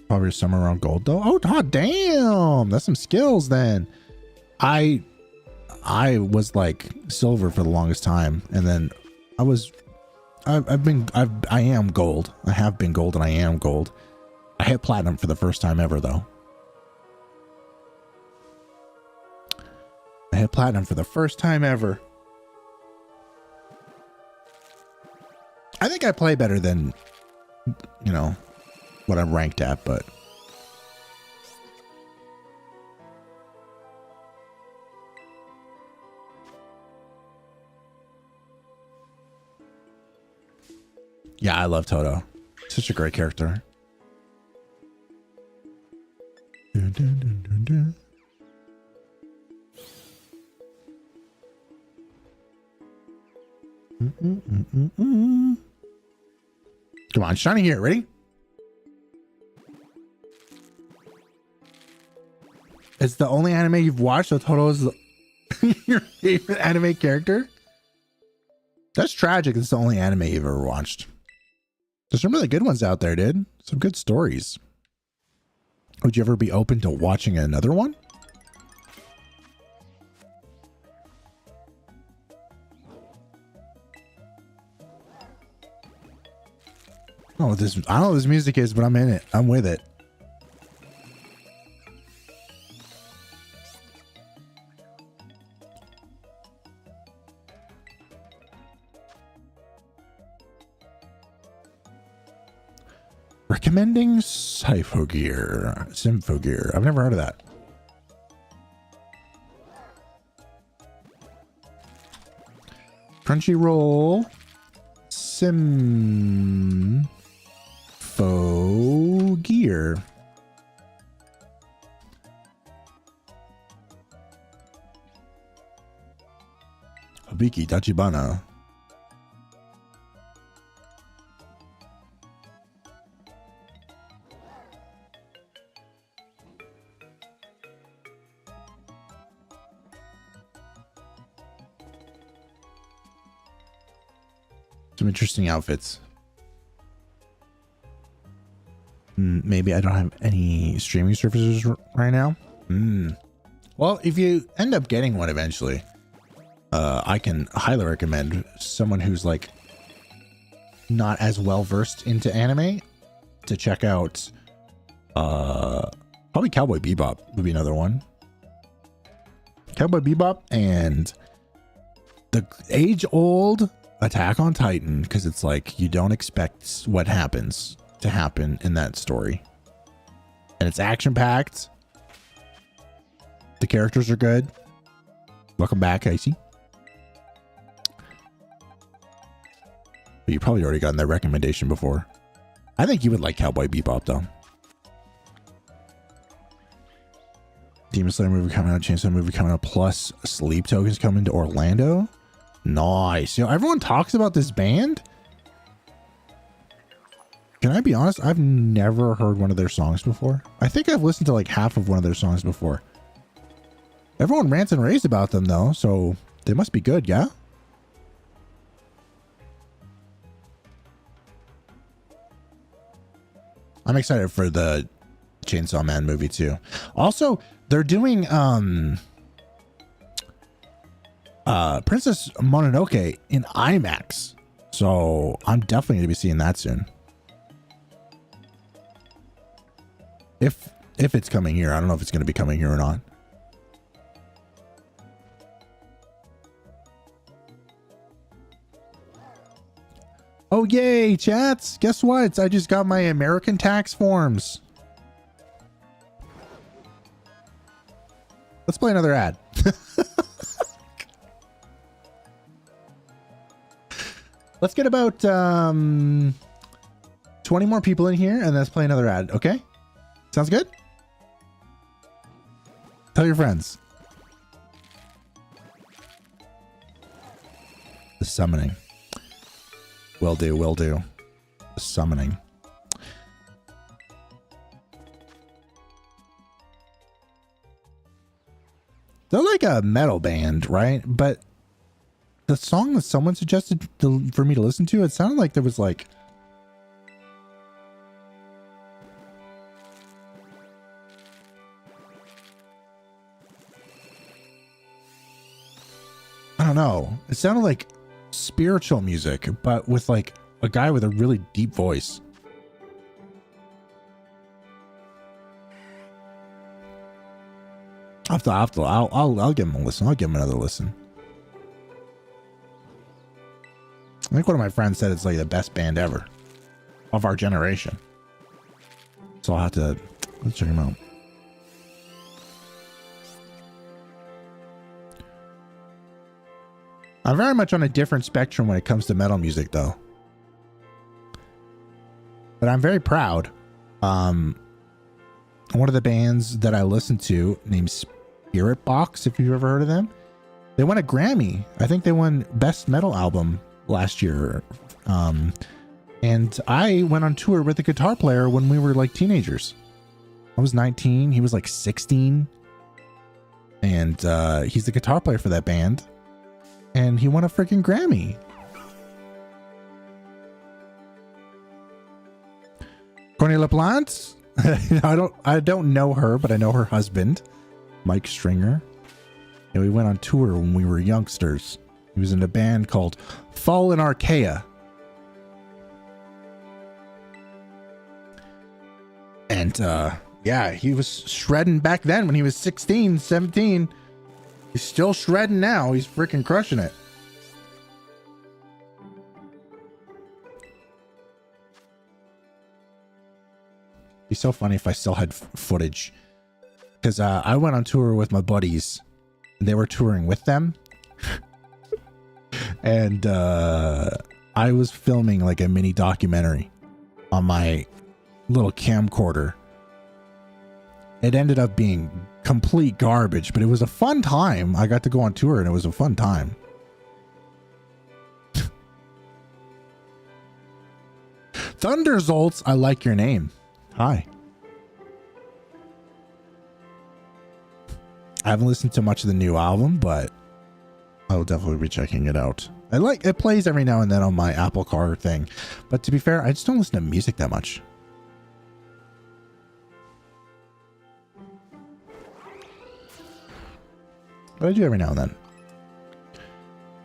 S1: Probably somewhere around gold though. Oh, god damn. That's some skills then. I was like silver for the longest time, and then I am gold. I have been gold and I am gold. I hit platinum for the first time ever though. I hit platinum for the first time ever. I think I play better than, you know, what I'm ranked at, but yeah, I love Toto. Such a great character. Dun, dun, dun, dun, dun. Come on, shiny here. Ready? It's the only anime you've watched, so Toto is your favorite anime character? That's tragic. It's the only anime you've ever watched. There's some really good ones out there, dude. Some good stories. Would you ever be open to watching another one? I don't know what this music is, but I'm in it. I'm with it. Recommending Symphogear. I've never heard of that. Crunchyroll Symphogear. Habiki Tachibana. Some interesting outfits. Maybe I don't have any streaming services right now. Well, if you end up getting one eventually, I can highly recommend someone who's like not as well versed into anime to check out Probably Cowboy Bebop would be another one. Cowboy Bebop and the age-old Attack on Titan, because it's like you don't expect what happens to happen in that story. And it's action-packed. The characters are good. Welcome back, Icy. But you probably already gotten that recommendation before. I think you would like Cowboy Bebop, though. Demon Slayer movie coming out, Chainsaw movie coming out, plus Sleep Tokens coming to Orlando. Nice. You know, everyone talks about this band. Can I be honest? I've never heard one of their songs before. I think I've listened to like half of one of their songs before. Everyone rants and raves about them though, so they must be good, yeah? I'm excited for the Chainsaw Man movie too. Also, they're doing Princess Mononoke in IMAX. So I'm definitely going to be seeing that soon. If it's coming here. I don't know if it's going to be coming here or not. Oh, yay, chats. Guess what? I just got my American tax forms. Let's play another ad. Let's get about 20 more people in here and let's play another ad. Okay? Sounds good? Tell your friends. The summoning. Will do, will do. The summoning. They're like a metal band, right? But the song that someone suggested for me to listen to, it sounded like there was like... I don't know. It sounded like spiritual music, but with like a guy with a really deep voice. I'll give him a listen. I'll give him another listen. I think one of my friends said it's like the best band ever of our generation. So I'll have to let's check him out. I'm very much on a different spectrum when it comes to metal music though. But I'm very proud. One of the bands that I listen to named Spirit Box, if you've ever heard of them, they won a Grammy. I think they won Best Metal Album last year. And I went on tour with a guitar player when we were like teenagers. I was 19. He was like 16. And he's the guitar player for that band. And he won a freaking Grammy. Cornelia LaPlante. I don't know her, but I know her husband, Mike Stringer. And we went on tour when we were youngsters. He was in a band called Fallen Archaea. And yeah, he was shredding back then when he was 16, 17. He's still shredding now. He's freaking crushing it. It'd be so funny if I still had footage. Because I went on tour with my buddies. And they were touring with them. And I was filming like a mini documentary on my little camcorder. It ended up being complete garbage, but it was a fun time. I got to go on tour and it was a fun time. Thunderzolts, I like your name. Hi. I haven't listened to much of the new album, but I will definitely be checking it out. I like it, plays every now and then on my Apple Car thing, but to be fair, I just don't listen to music that much. But I do every now and then.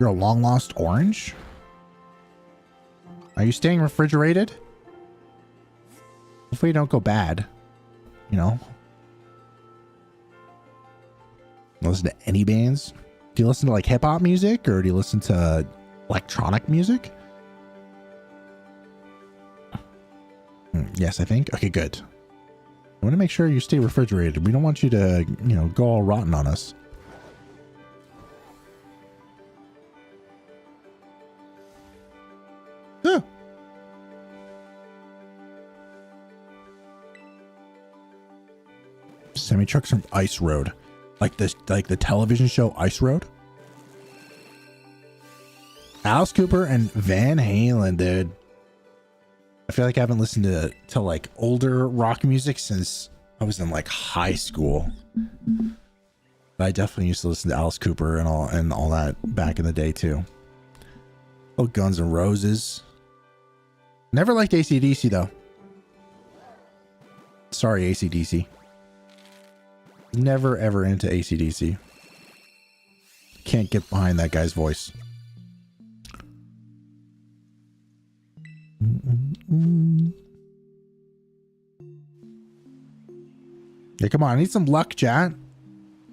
S1: You're a long lost orange? Are you staying refrigerated? Hopefully you don't go bad. You know? Listen to any bands? Do you listen to like hip hop music or do you listen to electronic music? Yes, I think. Okay, good. I want to make sure you stay refrigerated. We don't want you to, you know, go all rotten on us. Huh. Semi trucks from Ice Road. Like this, like the television show Ice Road. Alice Cooper and Van Halen, dude. I feel like I haven't listened to like older rock music since I was in like high school. But I definitely used to listen to Alice Cooper and all that back in the day too. Oh, Guns N' Roses. Never liked AC/DC though. Sorry, AC/DC. Never ever into AC/DC. Can't get behind that guy's voice. Yeah, come on. I need some luck, chat.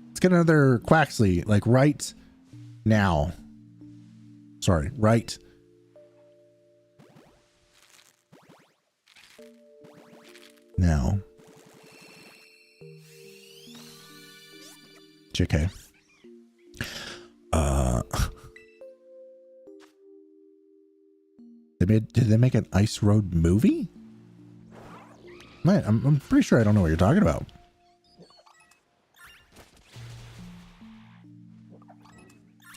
S1: Let's get another Quaxley, like right now. Sorry, right now. JK. Did they make an Ice Road movie? Man, I'm pretty sure I don't know what you're talking about.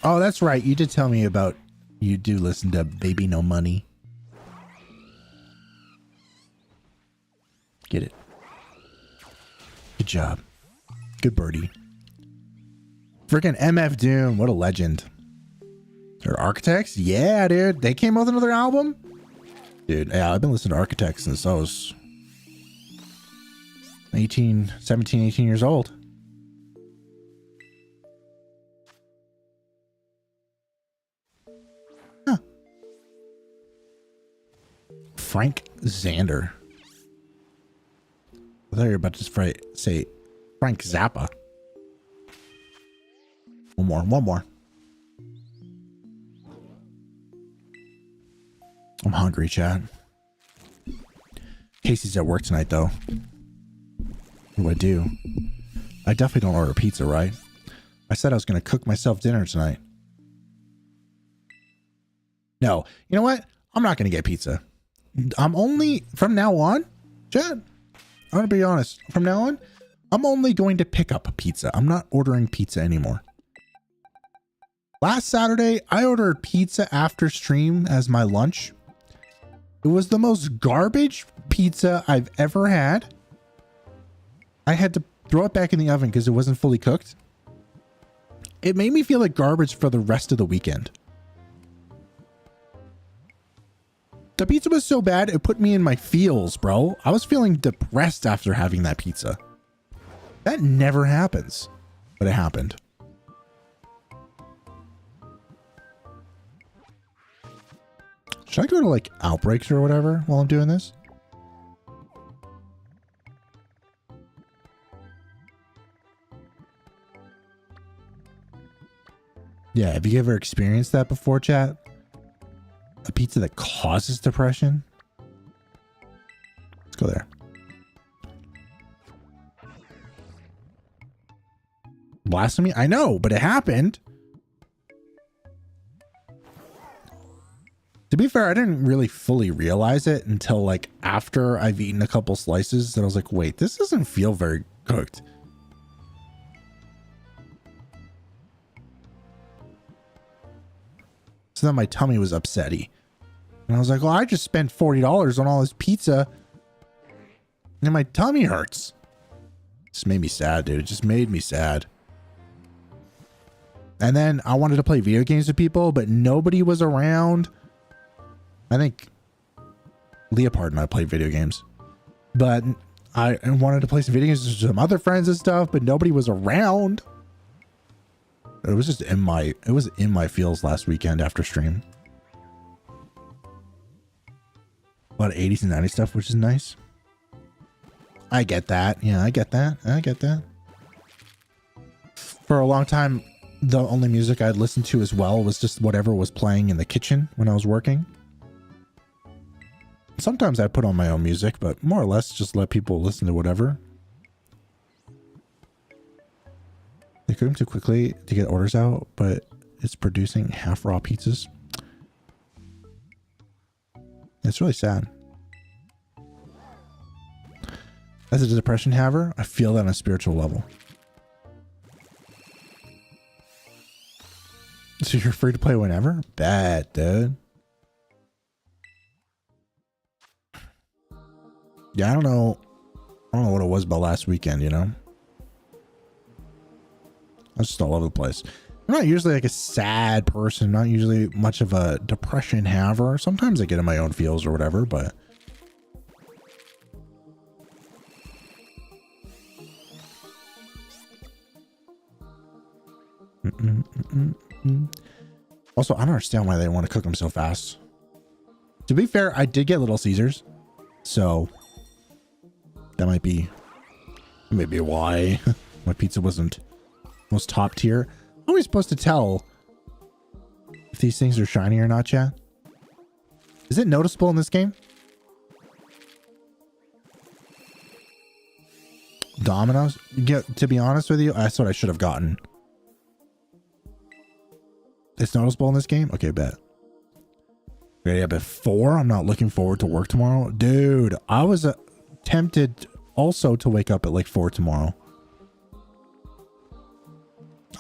S1: Oh, that's right. You did tell me about you do listen to Baby No Money. Get it. Good job. Good birdie. Freaking MF Doom. What a legend. Or Architects? Yeah, dude. They came out with another album? Dude, yeah, I've been listening to Architects since I was 17, 18 years old. Huh. Frank Zander. I thought you were about to say Frank Zappa. One more. I'm hungry, Chad. Casey's at work tonight, though. What do I do? I definitely don't order pizza, right? I said I was going to cook myself dinner tonight. No. You know what? I'm not going to get pizza. I'm only, from now on, Chad, I'm going to be honest. From now on, I'm only going to pick up a pizza. I'm not ordering pizza anymore. Last Saturday, I ordered pizza after stream as my lunch. It was the most garbage pizza I've ever had. I had to throw it back in the oven because it wasn't fully cooked. It made me feel like garbage for the rest of the weekend. The pizza was so bad, it put me in my feels, bro. I was feeling depressed after having that pizza. That never happens, but it happened. Should I go to like Outbreaks or whatever while I'm doing this? Yeah, have you ever experienced that before, chat? A pizza that causes depression? Let's go there. Blasphemy? I know, but it happened. To be fair, I didn't really fully realize it until like after I've eaten a couple slices that I was like, wait, this doesn't feel very cooked. So then my tummy was upsetty. And I was like, well, I just spent $40 on all this pizza and my tummy hurts. This made me sad, dude. It just made me sad. And then I wanted to play video games with people, but nobody was around. I think Leopard and I played video games, but I wanted to play some video games with some other friends and stuff, but nobody was around. It was just in my feels last weekend after stream. A lot of 80s and 90s stuff, which is nice. I get that. Yeah, I get that. For a long time, the only music I'd listen to as well was just whatever was playing in the kitchen when I was working. Sometimes I put on my own music, but more or less just let people listen to whatever. They cook them too quickly to get orders out, but it's producing half raw pizzas. It's really sad. As a depression haver, I feel that on a spiritual level. So you're free to play whenever? Bad, dude. Yeah, I don't know what it was about last weekend, you know? I was just all over the place. I'm not usually like a sad person, not usually much of a depression haver. Sometimes I get in my own feels or whatever, but also, I don't understand why they want to cook them so fast. To be fair, I did get Little Caesars, so that might be maybe why my pizza wasn't most top tier. How are we supposed to tell if these things are shiny or not, chat? Is it noticeable in this game? Domino's? To be honest with you, that's what I should have gotten. It's noticeable in this game? Okay, bet. Ready up at 4? I'm not looking forward to work tomorrow. Dude, I was tempted also to wake up at like 4 tomorrow.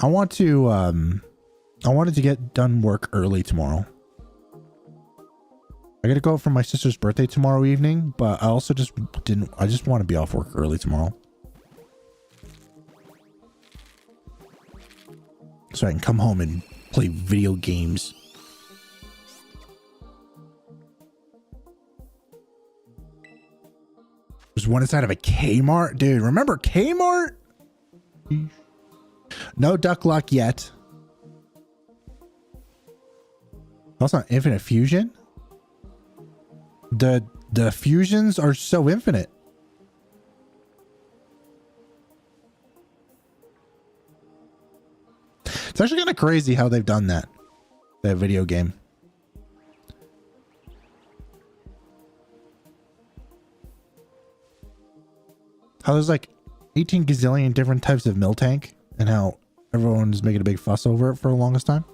S1: I wanted to get done work early tomorrow. I gotta go out for my sister's birthday tomorrow evening, but I also just want to be off work early tomorrow. So I can come home and play video games. There's one inside of a Kmart. Dude, remember Kmart? No duck luck yet. That's not infinite fusion. The fusions are so infinite. It's actually kind of crazy how they've done that video game. How there's like 18 gazillion different types of mill tank and how everyone is making a big fuss over it for the longest time.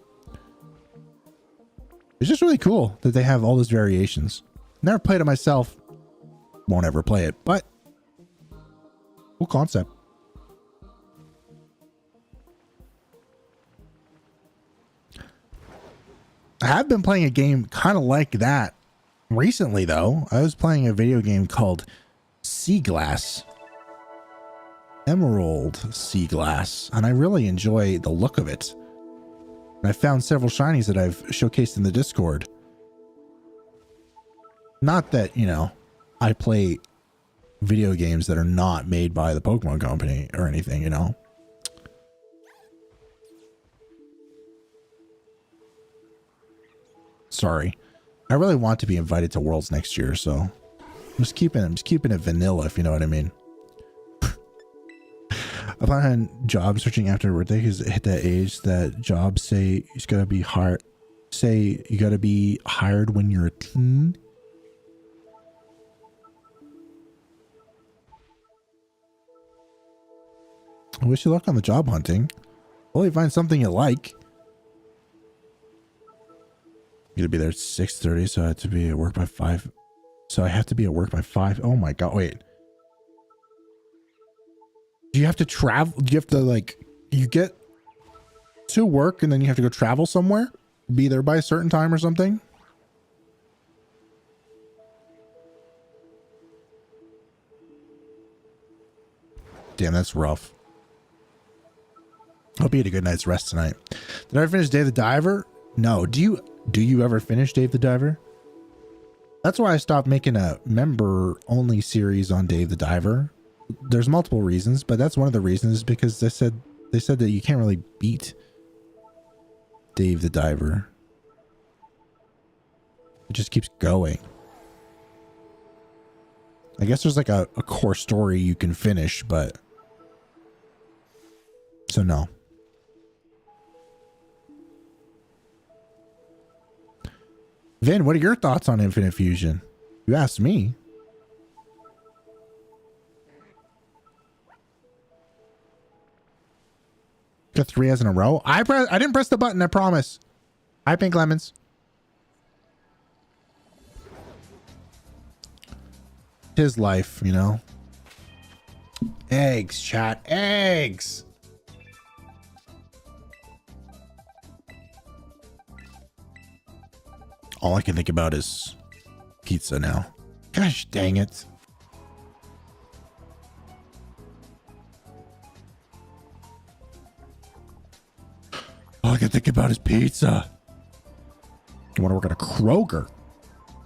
S1: It's just really cool that they have all these variations. Never played it myself. Won't ever play it, but cool concept. I have been playing a game kind of like that recently, though. I was playing a video game called Sea Glass. Emerald Sea Glass. And I really enjoy the look of it. And I found several shinies that I've showcased in the Discord. Not that, you know, I play video games that are not made by the Pokemon Company or anything, you know. Sorry. I really want to be invited to Worlds next year, so I'm just keeping it vanilla, if you know what I mean. I plan on job searching after birthday because hit that age that jobs say you gotta be hired. Say you gotta be hired when you're a teen. I wish you luck on the job hunting. Hopefully find something you like. You gotta be there at 6:30, so I have to be at work by 5. So I have to be at work by 5. Oh my god, wait. Do you have to travel? Do you have to, like, you get to work and then you have to go travel somewhere? Be there by a certain time or something? Damn, that's rough. Hope you had a good night's rest tonight. Did I finish Dave the Diver? No. Do you ever finish Dave the Diver? That's why I stopped making a member-only series on Dave the Diver. There's multiple reasons, but that's one of the reasons because they said that you can't really beat Dave the Diver. It just keeps going. I guess there's like a core story you can finish, but so no. Vin, what are your thoughts on Infinite Fusion? You asked me. Got 3 as in a row. I didn't press the button, I promise. Hi, Pink Lemons. His life, you know. Eggs, chat. Eggs. All I can think about is pizza now. Gosh dang it. All I can think about is pizza. I want to work at a Kroger.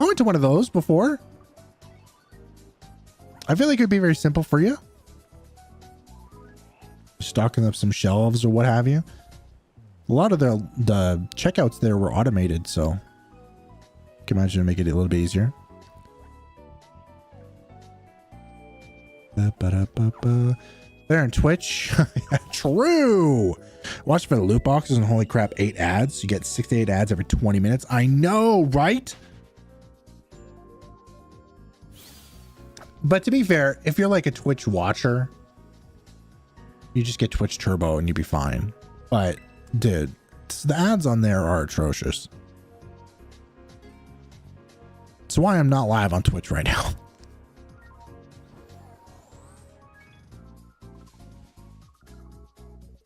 S1: I went to one of those before. I feel like it would be very simple for you. Stocking up some shelves or what have you. A lot of the checkouts there were automated, so I can imagine to make it a little bit easier. There on Twitch. True. Watch for the loot boxes and holy crap, 8 ads. You get 6 to 8 ads every 20 minutes. I know, right? But to be fair, if you're like a Twitch watcher, you just get Twitch Turbo and you'd be fine. But dude, the ads on there are atrocious. That's why I'm not live on Twitch right now.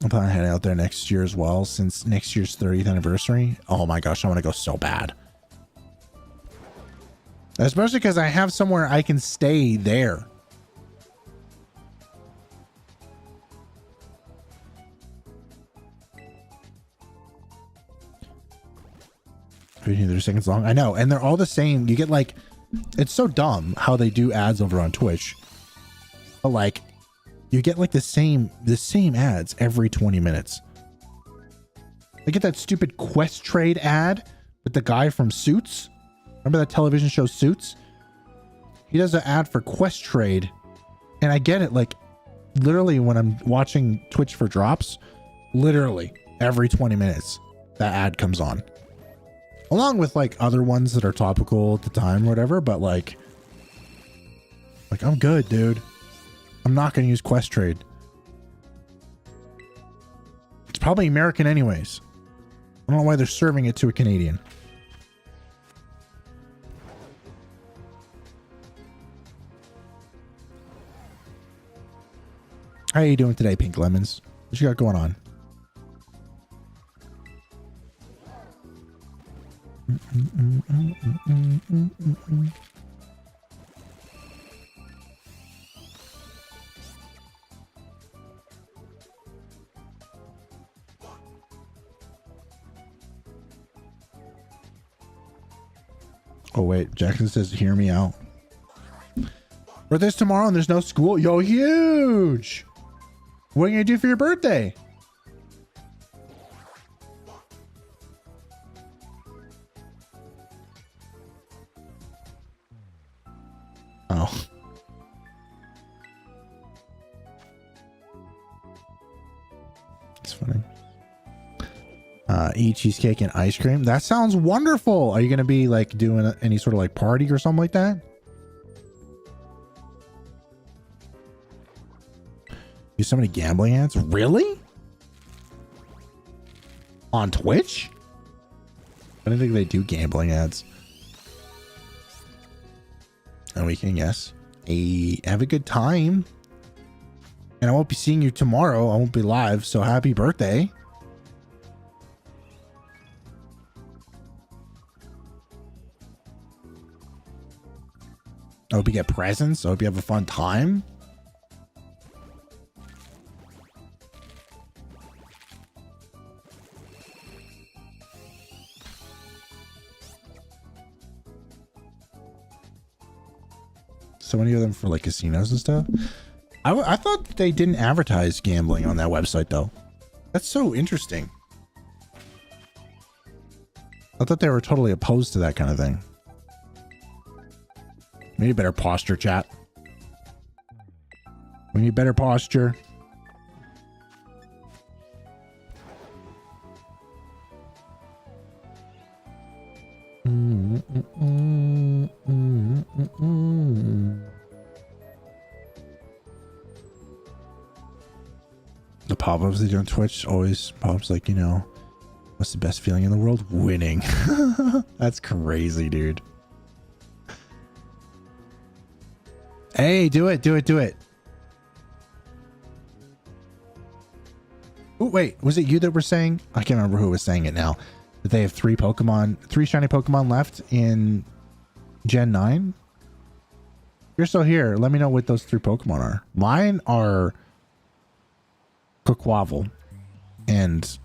S1: I'm planning on heading out there next year as well, since next year's 30th anniversary. Oh my gosh, I want to go so bad. Especially because I have somewhere I can stay there. $30 seconds long. I know, and they're all the same. You get like, it's so dumb how they do ads over on Twitch. But like, you get like the same ads every 20 minutes. They get that stupid Quest Trade ad with the guy from Suits. Remember that television show Suits? He does an ad for Quest Trade, and I get it. Like, literally, when I'm watching Twitch for drops, literally every 20 minutes, that ad comes on, along with like other ones that are topical at the time, or whatever. But like I'm good, dude. I'm not going to use Quest Trade. It's probably American anyways. I don't know why they're serving it to a Canadian. How are you doing today, Pink Lemons? What you got going on? Oh wait, Jackson says hear me out. Birthday's tomorrow and there's no school. Yo, huge. What are you gonna do for your birthday? Oh. It's funny. Eat cheesecake and ice cream. That sounds wonderful. Are you gonna be like doing any sort of like party or something like that? Do so many gambling ads? Really? On Twitch? I don't think they do gambling ads. And we can guess. Hey, have a good time. And I won't be seeing you tomorrow. I won't be live, so happy birthday. I hope you get presents. I hope you have a fun time. So many of them for like casinos and stuff. I thought they didn't advertise gambling on that website though. That's so interesting. I thought they were totally opposed to that kind of thing. We need better posture, chat. We need better posture. The pop-ups they do on Twitch always pops like, you know, what's the best feeling in the world? Winning. That's crazy, dude. Hey, do it. Oh, wait, was it you that were saying? I can't remember who was saying it now. That they have three shiny Pokemon left in Gen 9? You're still here. Let me know what those three Pokemon are. Mine are Quaquaval and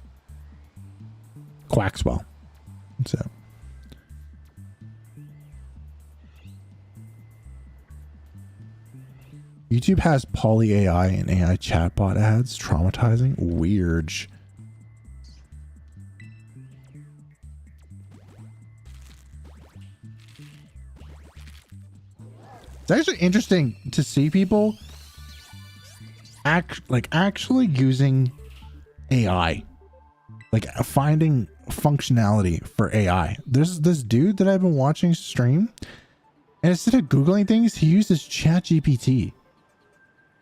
S1: Quaxwell. So YouTube has poly AI and AI chatbot ads. Traumatizing. Weird. It's actually interesting to see people actually using AI, like finding functionality for AI. There's this dude that I've been watching stream, and instead of Googling things, he uses ChatGPT.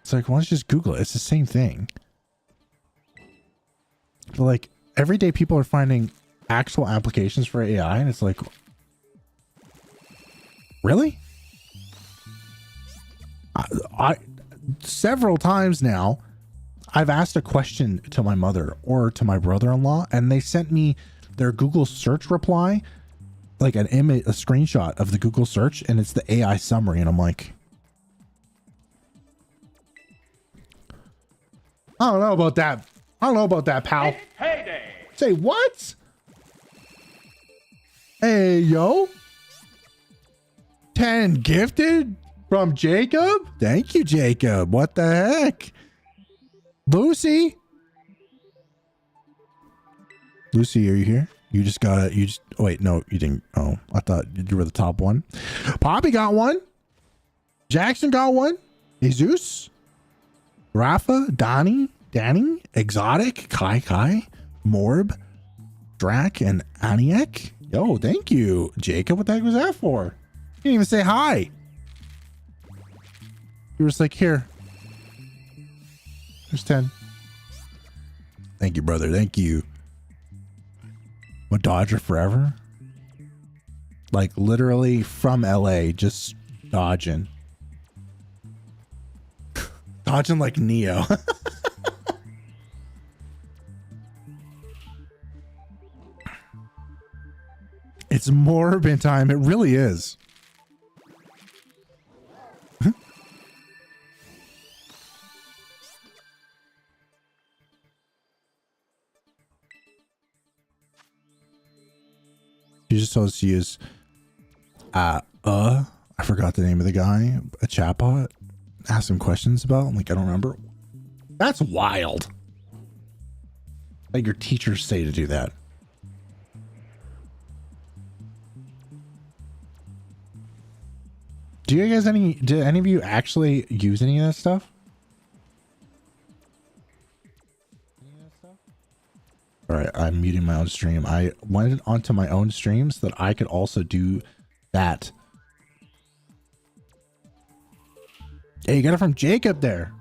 S1: It's like, why don't you just Google it? It's the same thing. But like every day people are finding actual applications for AI, and it's like, really? I several times now, I've asked a question to my mother or to my brother-in-law, and they sent me their Google search reply, like an image, a screenshot of the Google search, and it's the AI summary. And I'm like, I don't know about that. I don't know about that, pal.
S4: It's payday.
S1: Say what? Hey, yo. 10 gifted from Jacob? Thank you, Jacob. What the heck? Lucy? Lucy, are you here? You just got it. Oh, wait, no, you didn't. Oh, I thought you were the top one. Poppy got one. Jackson got one. Jesus. Rafa, Danny, Exotic, Kai, Morb, Drac, and Aniek. Yo, thank you. Jacob, what the heck was that for? You didn't even say hi. You were just like, here. There's 10. Thank you, brother. Thank you. I'm a Dodger forever. Like literally from LA, just dodging. Dodging like Neo. It's Morbin time. It really is. You just told us to use I forgot the name of the guy, a chatbot. Ask him questions about. I'm like, I don't remember. That's wild. Like your teachers say to do that. Do you guys did any of you actually use any of that stuff? All right, I'm muting my own stream. I went onto my own stream so that I could also do that. Hey, you got it from Jacob there,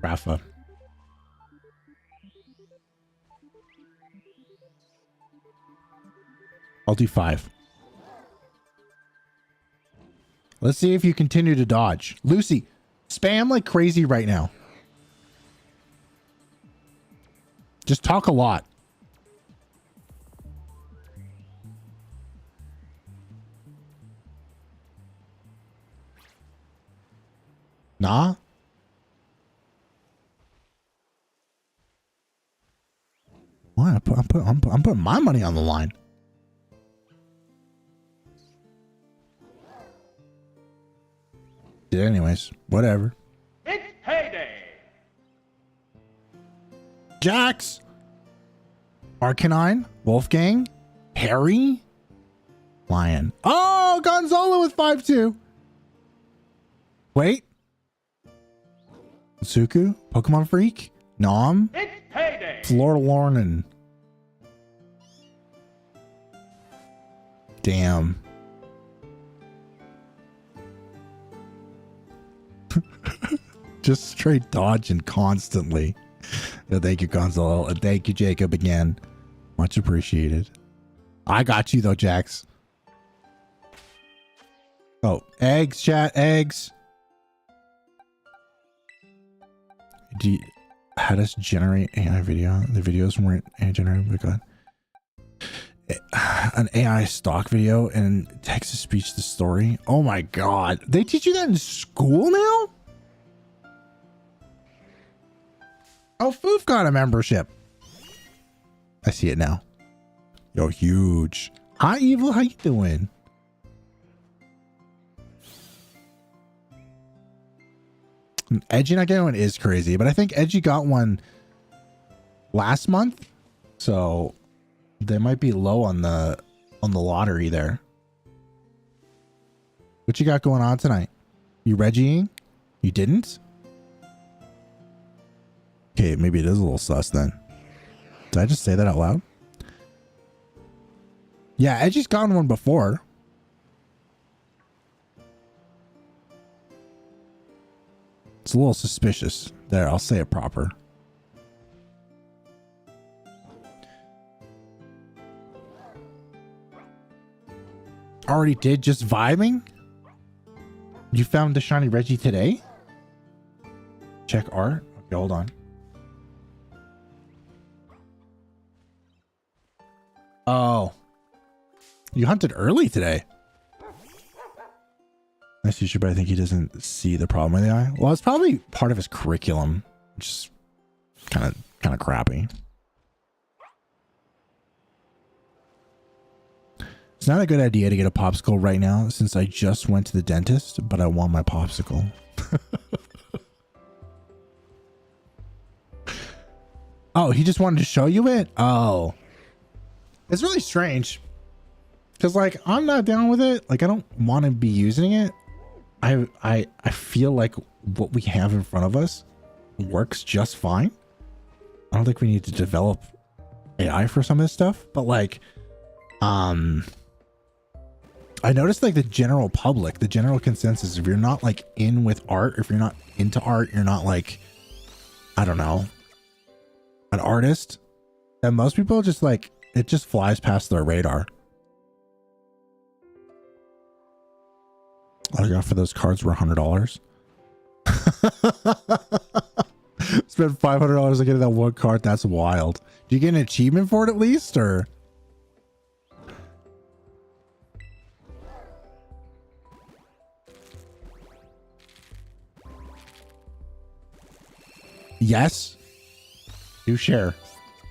S1: Rafa. I'll do 5. Let's see if you continue to dodge. Lucy, spam like crazy right now. Just talk a lot. Nah. Why? I'm putting my money on the line. Yeah, anyways, whatever.
S4: It's payday.
S1: Jax, Arcanine, Wolfgang, Harry, Lion. Oh, Gonzalo with 5-2. Wait. Suku, Pokemon Freak, Nom,
S4: It's payday.
S1: Florlorn. Damn. Just straight dodging constantly. Thank you, Console. And thank you, Jacob, again. Much appreciated. I got you, though, Jax. Oh, eggs, chat, eggs. Do you, how does generate AI video? The videos weren't AI generated, but God. An AI stock video and text to speech the story. Oh my God. They teach you that in school now? Oh, Foof got a membership. I see it now. Yo, huge. Hi, Evil. How you doing? Edgy not getting one is crazy, but I think Edgy got one last month, so they might be low on the lottery there. What you got going on tonight? You Reggieing? You didn't? Okay, maybe it is a little sus then. Did I just say that out loud? Yeah, Edgy's gotten one before. It's a little suspicious. There, I'll say it proper. Already did, just vibing? You found the shiny Reggie today? Check art. Okay, hold on. Oh. You hunted early today. Nice teacher, but I think he doesn't see the problem with the eye. Well, it's probably part of his curriculum, which is kind of crappy. It's not a good idea to get a popsicle right now since I just went to the dentist, but I want my popsicle. Oh, he just wanted to show you it? Oh. It's really strange. Because, like, I'm not down with it. Like, I don't want to be using it. I feel like what we have in front of us works just fine. I don't think we need to develop AI for some of this stuff, but like, I noticed like the general public, the general consensus, if you're not like in with art, if you're not into art, you're not like, I don't know, an artist, and most people just like, it just flies past their radar. All I got for those cards were $100. Spent $500 to get that one card. That's wild. Do you get an achievement for it at least, or? Yes. Do share.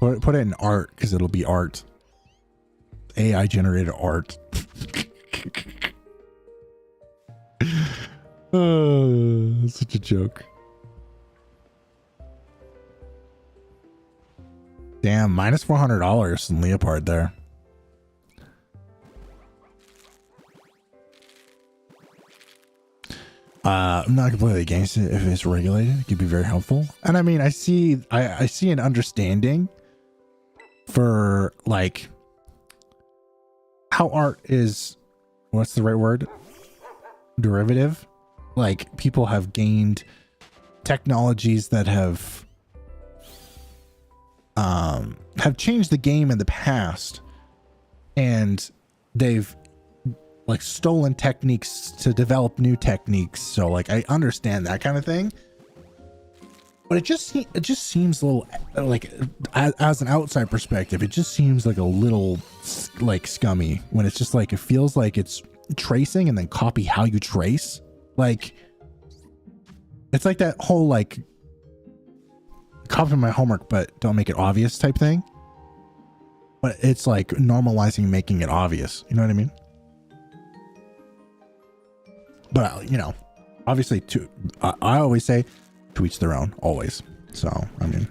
S1: Put it in art because it'll be art. AI generated art. Such a joke. Damn, minus $400 in Leopard there. I'm not completely against it if it's regulated. It could be very helpful. And I mean, I see an understanding for like how art is, what's the right word? Derivative. Like people have gained technologies that have changed the game in the past, and they've like stolen techniques to develop new techniques. So like I understand that kind of thing, but it just seems a little like as an outside perspective, it just seems like a little like scummy when it's just like, it feels like it's tracing and then copy how you trace. Like it's like that whole like copy my homework but don't make it obvious type thing, but it's like normalizing making it obvious, you know what I mean? But you know, obviously I always say to each their own, always. So I mean,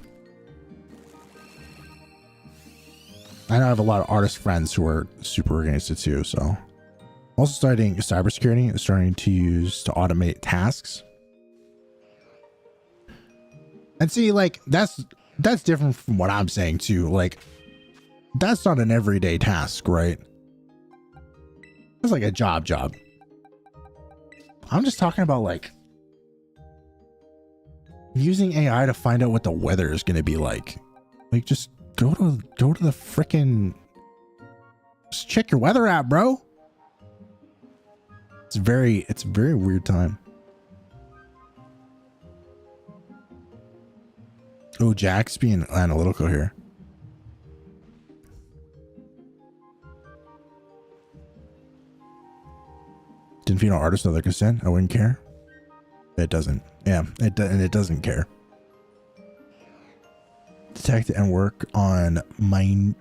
S1: I know I have a lot of artist friends who are super against it too. So also studying cybersecurity and starting to use to automate tasks. And see, like that's different from what I'm saying too. Like that's not an everyday task, right? That's like a job. I'm just talking about like using AI to find out what the weather is going to be like. Like, just go to the frickin', just check your weather app, bro. It's a very weird time. Oh, Jack's being analytical here. Didn't female artists know their consent? I wouldn't care. It doesn't. Yeah, it doesn't care. Detect and work on mine.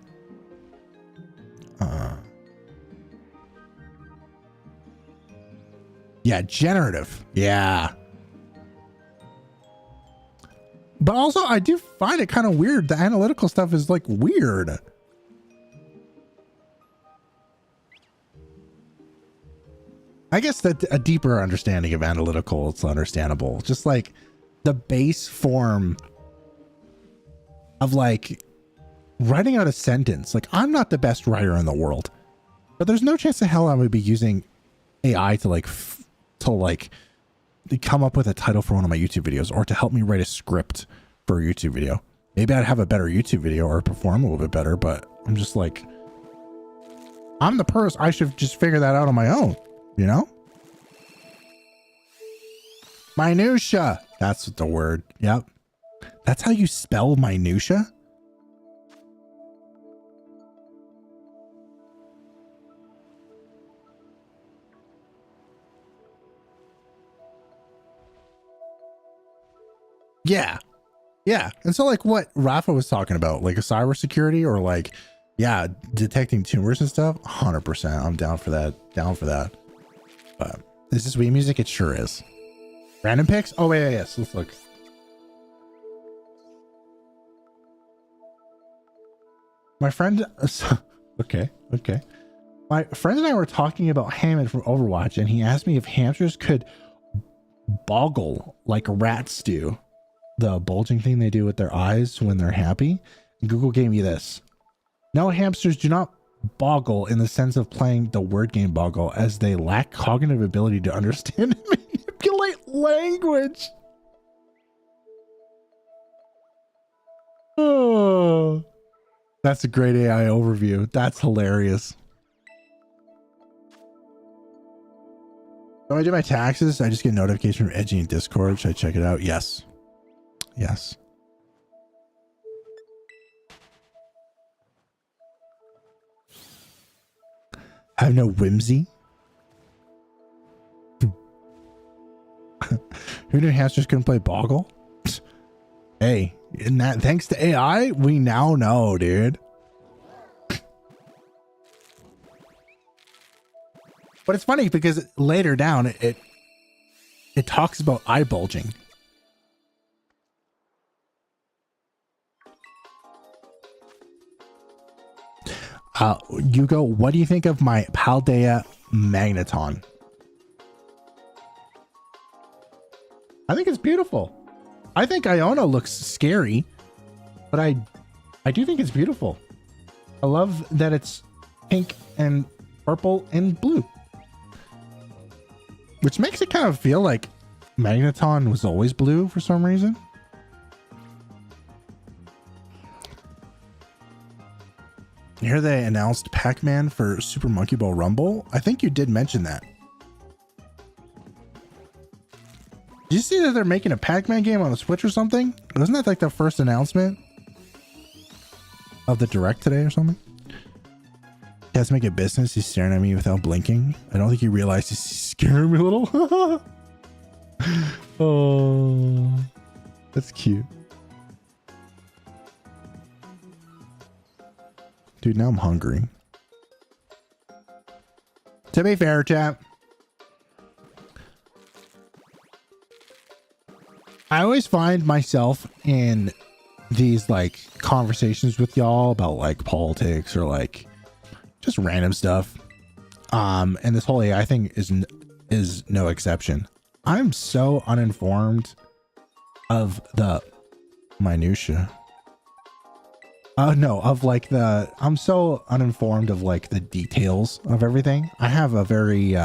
S1: Yeah, generative. Yeah. But also, I do find it kind of weird. The analytical stuff is like weird. I guess that a deeper understanding of analytical, it's understandable. Just like the base form of like writing out a sentence. Like, I'm not the best writer in the world, but there's no chance in hell I would be using AI to come up with a title for one of my YouTube videos, or to help me write a script for a YouTube video. Maybe I'd have a better YouTube video or perform a little bit better, but I'm just like, I'm the person. I should just figure that out on my own, you know? Minutia. That's the word. Yep. That's how you spell minutia? Yeah. Yeah. And so like what Rafa was talking about, like a cybersecurity or like, yeah, detecting tumors and stuff. 100%. I'm down for that. Down for that. But is this Wii music? It sure is. Random picks? Oh, wait, yes. Let's look. My friend. Okay. My friend and I were talking about Hammond from Overwatch, and he asked me if hamsters could boggle like rats do. The bulging thing they do with their eyes when they're happy. And Google gave me this. No, hamsters do not boggle in the sense of playing the word game boggle, as they lack cognitive ability to understand and manipulate language. Oh, that's a great AI overview. That's hilarious. When I do my taxes, I just get a notification from Edgy and Discord. Should I check it out? Yes. Yes. I have no whimsy. Who knew hamsters couldn't play boggle? Hey, in that, thanks to AI, we now know, dude. But it's funny because later down it talks about eye bulging. Hugo, what do you think of my Paldea Magneton? I think it's beautiful. I think Iona looks scary, but I do think it's beautiful. I love that it's pink and purple and blue, which makes it kind of feel like Magneton was always blue for some reason. Here they announced Pac-Man for Super Monkey Ball Rumble. I think you did mention that. Did you see that they're making a Pac-Man game on the Switch or something? Wasn't that like the first announcement of the Direct today or something? He has to make a business. He's staring at me without blinking. I don't think he realized he's scaring me a little. Oh, that's cute. Dude, now I'm hungry. To be fair, chat, I always find myself in these like conversations with y'all about like politics or like just random stuff. And this whole AI thing is no exception. I'm so uninformed of the minutia. No, of like I'm so uninformed of like the details of everything. I have a very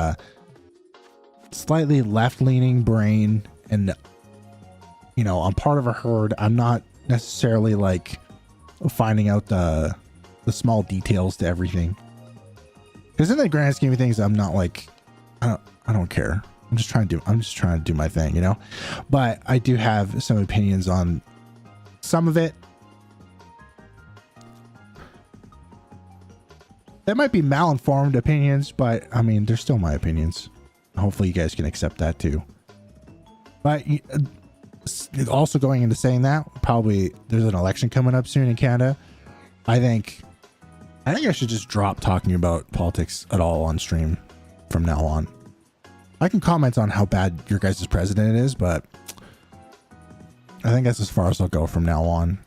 S1: slightly left-leaning brain, and you know, I'm part of a herd. I'm not necessarily like finding out the small details to everything. Because in the grand scheme of things, I'm not like, I don't care. I'm just trying to do my thing, you know. But I do have some opinions on some of it. That might be malinformed opinions, but I mean, they're still my opinions. Hopefully you guys can accept that too. But also going into saying that, probably there's an election coming up soon in Canada. I think I should just drop talking about politics at all on stream from now on. I can comment on how bad your guys' president is, but I think that's as far as I'll go from now on.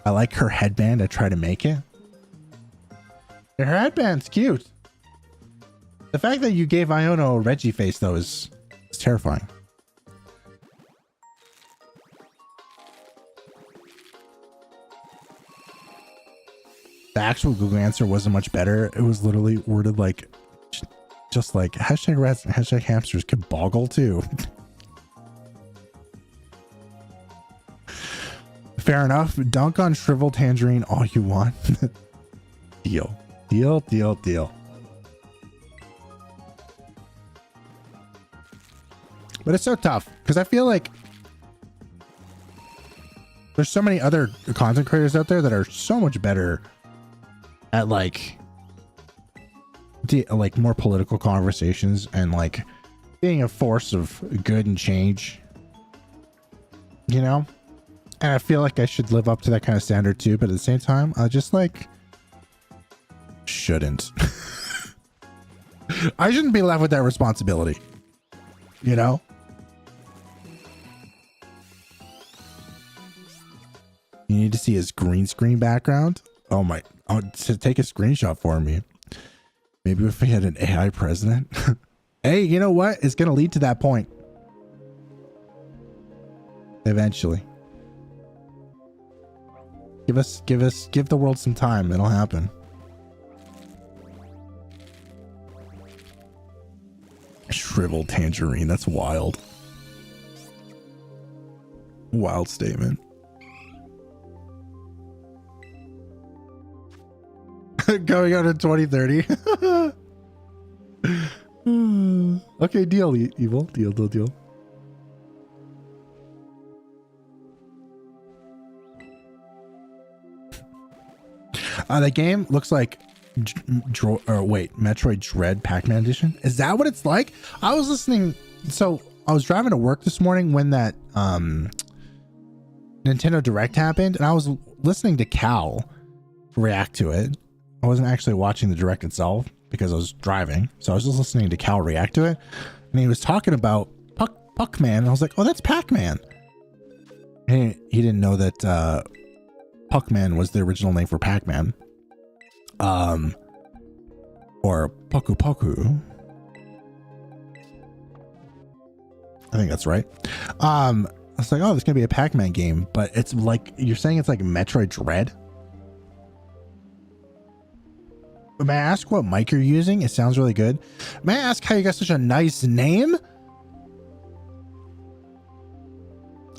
S1: I like her headband. I try to make it. Her headband's cute. The fact that you gave Iona a Reggie face, though, is terrifying. The actual Google answer wasn't much better. It was literally worded like, just like hashtag rats and hashtag hamsters can boggle too. Fair enough. Dunk on shriveled tangerine all you want. Deal. But it's so tough because I feel like there's so many other content creators out there that are so much better at like more political conversations and like being a force of good and change, you know. And I feel like I should live up to that kind of standard too, but at the same time I just like shouldn't. I shouldn't be left with that responsibility, you know. You need to see his green screen background. Oh my, to take a screenshot for me. Maybe if we had an AI president. Hey, you know what? It's going to lead to that point. Eventually. Give the world some time. It'll happen. Shriveled tangerine. That's wild. Wild statement. Going out in 2030. Okay, deal, evil. Deal. The game looks like Metroid Dread Pac-Man Edition. Is that what it's like? I was listening. So I was driving to work this morning when that Nintendo Direct happened, and I was listening to Cal react to it. I wasn't actually watching the Direct itself because I was driving, so I was just listening to Cal react to it, and he was talking about Puckman, and I was like, "Oh, that's Pac-Man." He didn't know that Puckman was the original name for Pac-Man, or Puku. I think that's right. I was like, "Oh, there's gonna be a Pac-Man game," but it's like you're saying it's like Metroid Dread. May I ask what mic you're using? It sounds really good. May I ask how you got such a nice name?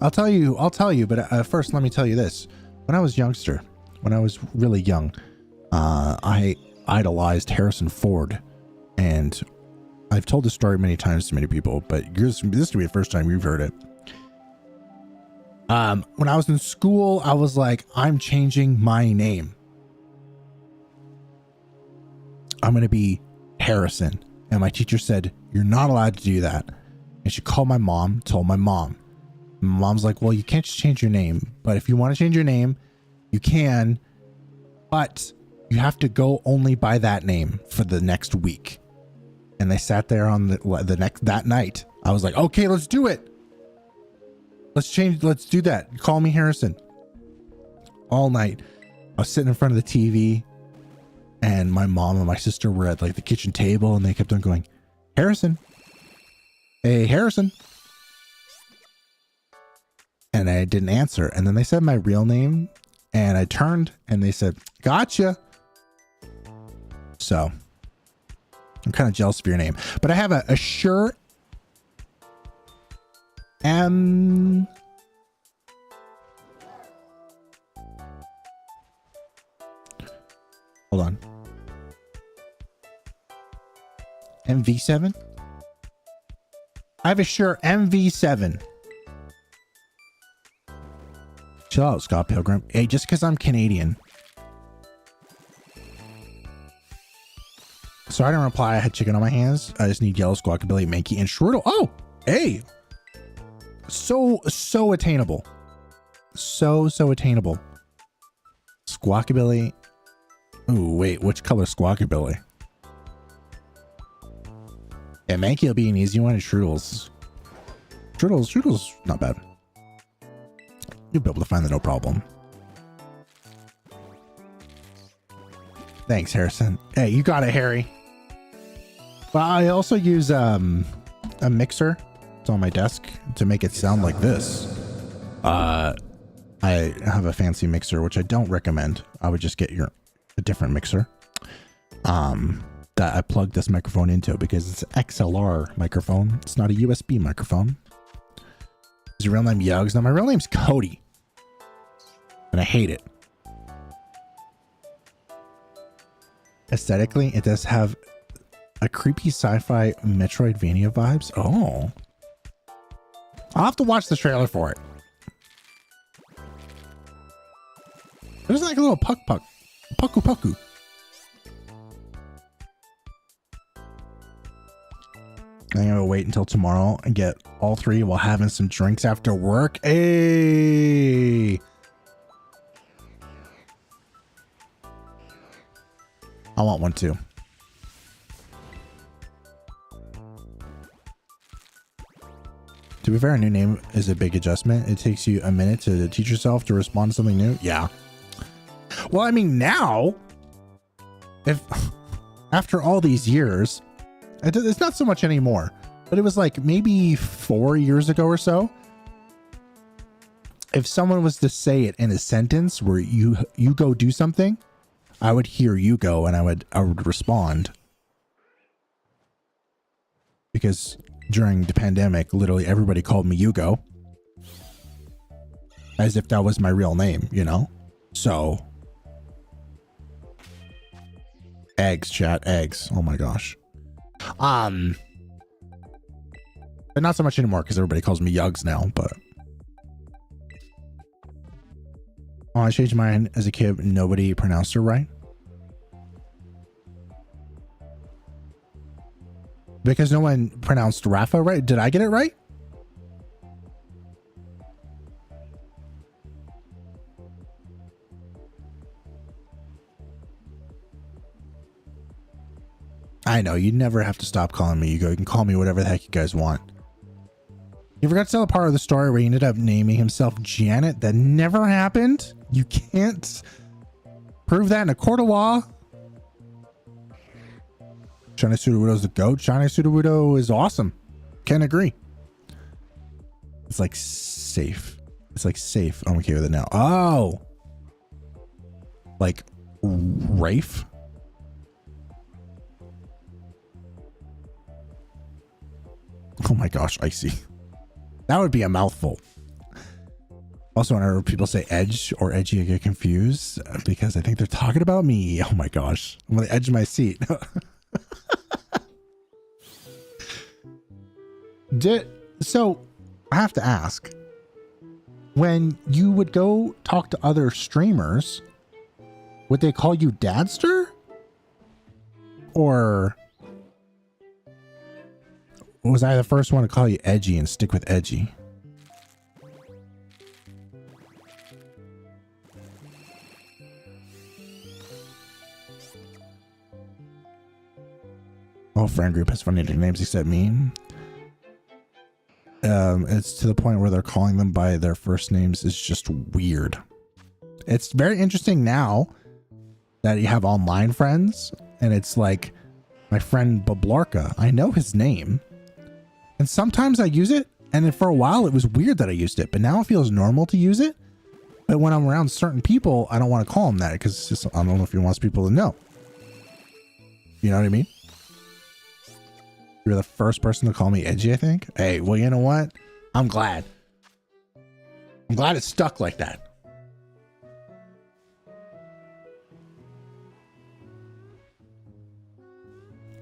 S1: I'll tell you, but first let me tell you this. When I was really young, I idolized Harrison Ford, and I've told this story many times to many people, but this will be the first time you've heard it. When I was in school, I was like, I'm changing my name. I'm going to be Harrison. And my teacher said, you're not allowed to do that. And she called my mom, told my mom. My mom's like, well, you can't just change your name. But if you want to change your name, you can. But you have to go only by that name for the next week. And they sat there on that night. I was like, okay, let's do it. Let's do that. Call me Harrison. All night. I was sitting in front of the TV. And my mom and my sister were at like the kitchen table, and they kept on going, Harrison. Hey, Harrison. And I didn't answer. And then they said my real name, And I turned and they said, gotcha. So I'm kind of jealous of your name, but I have a sure M. Hold on. MV7? I have a sure MV7. Chill out, Scott Pilgrim. Hey, just because I'm Canadian. So I didn't reply. I had chicken on my hands. I just need yellow, Squawkabilly, Mankey, and Strudel. Oh, hey. So attainable. So attainable. Squawkabilly. Ooh, wait, which color Squawkabilly? Yeah, Mankey will be an easy one, and Strudel's not bad. You'll be able to find that no problem. Thanks, Harrison. Hey, you got it, Harry. Well, I also use a mixer. It's on my desk to make it sound like this. I have a fancy mixer, which I don't recommend. I would just get a different mixer. That I plugged this microphone into because it's an XLR microphone. It's not a USB microphone. Is your real name Yugz? No, my real name's Cody. And I hate it. Aesthetically, it does have a creepy sci-fi Metroidvania vibes. Oh. I'll have to watch the trailer for it. There's like a little pucku. I'm gonna wait until tomorrow and get all three while having some drinks after work. Hey, I want one too. To be fair, a new name is a big adjustment. It takes you a minute to teach yourself to respond to something new. Yeah. Well, I mean, now, if after all these years, it's not so much anymore, but it was like maybe 4 years ago or so. If someone was to say it in a sentence where you go do something, I would hear you go and I would respond. Because during the pandemic, literally everybody called me Yugo. As if that was my real name, you know? So eggs, chat, eggs. Oh my gosh. But not so much anymore because everybody calls me Yugz now, but oh, I changed mine as a kid. Nobody pronounced her right. Because no one pronounced Rafa right. Did I get it right? I know, you never have to stop calling me Hugo. You can call me whatever the heck you guys want. You forgot to tell a part of the story where he ended up naming himself Janet. That never happened. You can't prove that in a court of law. Shiny Sudowoodo's the GOAT. Shiny Sudowoodo is awesome. Can't agree. It's like safe. It's like safe. I'm okay with it now. Oh. Like Rafe? Oh my gosh, icy. That would be a mouthful. Also, whenever people say edge or edgy, I get confused because I think they're talking about me. Oh my gosh. I'm on the edge of my seat. So I have to ask, when you would go talk to other streamers, would they call you Dadster? Or was I the first one to call you edgy and stick with edgy? All friend group has funny nicknames except me. It's to the point where they're calling them by their first names is just weird. It's very interesting now that you have online friends, and it's like my friend Bablarka. I know his name, and sometimes I use it, and then for a while it was weird that I used it, but now it feels normal to use it. But when I'm around certain people, I don't want to call them that because it's just, I don't know if he wants people to know. You know what I mean? You're the first person to call me edgy, I think. Hey, well, you know what? I'm glad. I'm glad it's stuck like that.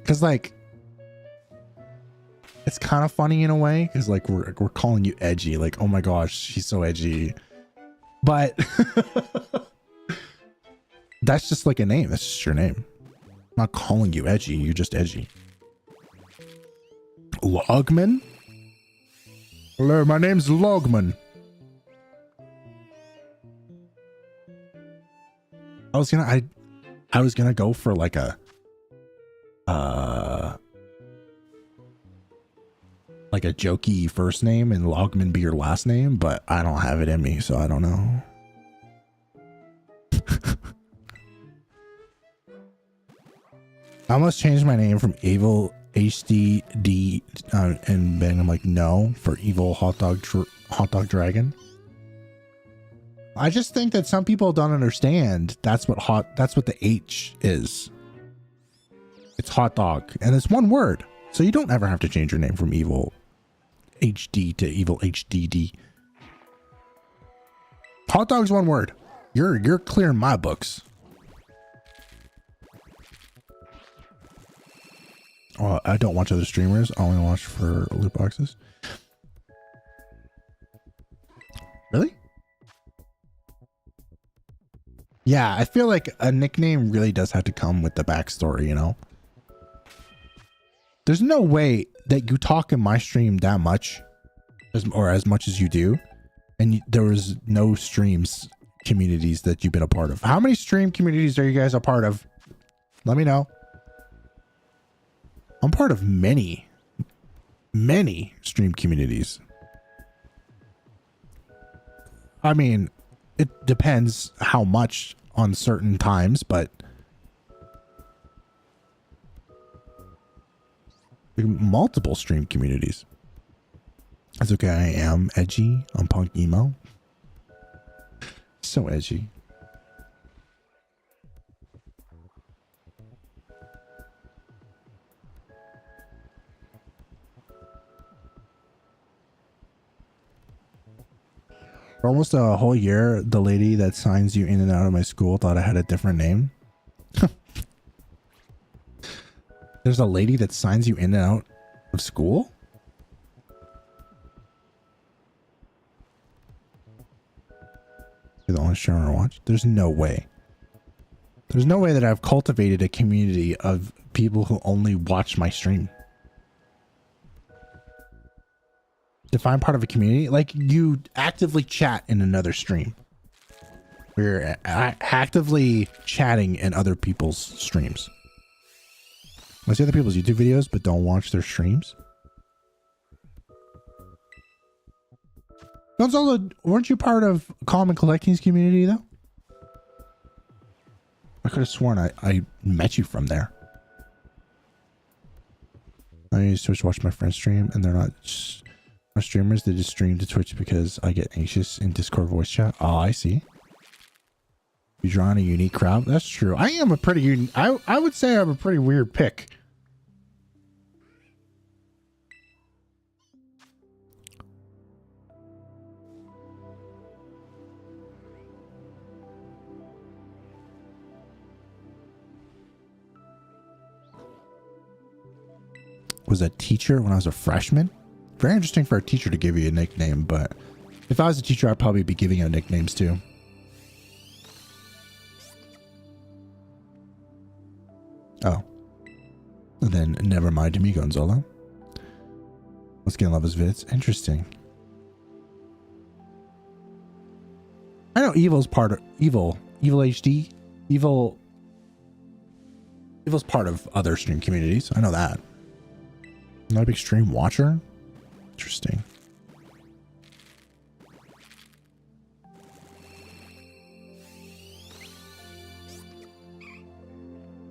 S1: Because, like, it's kind of funny in a way. Because, like, we're calling you edgy. Like, oh my gosh, she's so edgy. But that's just like a name. That's just your name. I'm not calling you edgy. You're just edgy. Logman? Hello, my name's Logman. I was gonna go for like a jokey first name and Logman be your last name, but I don't have it in me, so I don't know. I almost changed my name from Evil HDD and then I'm like, no, for Evil Hot Dog Dragon. I just think that some people don't understand that's what the H is. It's hot dog and it's one word. So you don't ever have to change your name from Evil HD to Evil HDD. Hot dog's one word. You're clear in my books. Oh, I don't watch other streamers. I only watch for loot boxes. Really? Yeah, I feel like a nickname really does have to come with the backstory, you know? There's no way that you talk in my stream that much, or as much as you do, and there was no streams communities that you've been a part of. How many stream communities are you guys a part of? Let me know. I'm part of many stream communities. I mean, it depends how much on certain times, but multiple stream communities. That's okay. I am edgy. I'm punk emo. So edgy. For almost a whole year, the lady that signs you in and out of my school thought I had a different name. There's a lady that signs you in and out of school? You're the only streamer I watch? There's no way. There's no way that I've cultivated a community of people who only watch my stream. Define part of a community, like you actively chat in another stream. We're actively chatting in other people's streams. I see other people's YouTube videos, but don't watch their streams. Gonzalo, weren't you part of Calm and Collecting's community though? I could have sworn I met you from there. I used to watch my friends stream, and they're not streamers. They just stream to Twitch because I get anxious in Discord voice chat. Oh, I see. You draw in a unique crowd. That's true. I am a pretty I would say I'm a pretty weird pick. Was a teacher when I was a freshman. Very interesting for a teacher to give you a nickname, but if I was a teacher, I'd probably be giving out nicknames too. Oh. And then never mind me, Gonzalo. Let's get in love his vids. Interesting. I know Evil's part of Evil HD. Evil's part of other stream communities. I know that. Not a big stream watcher. Interesting.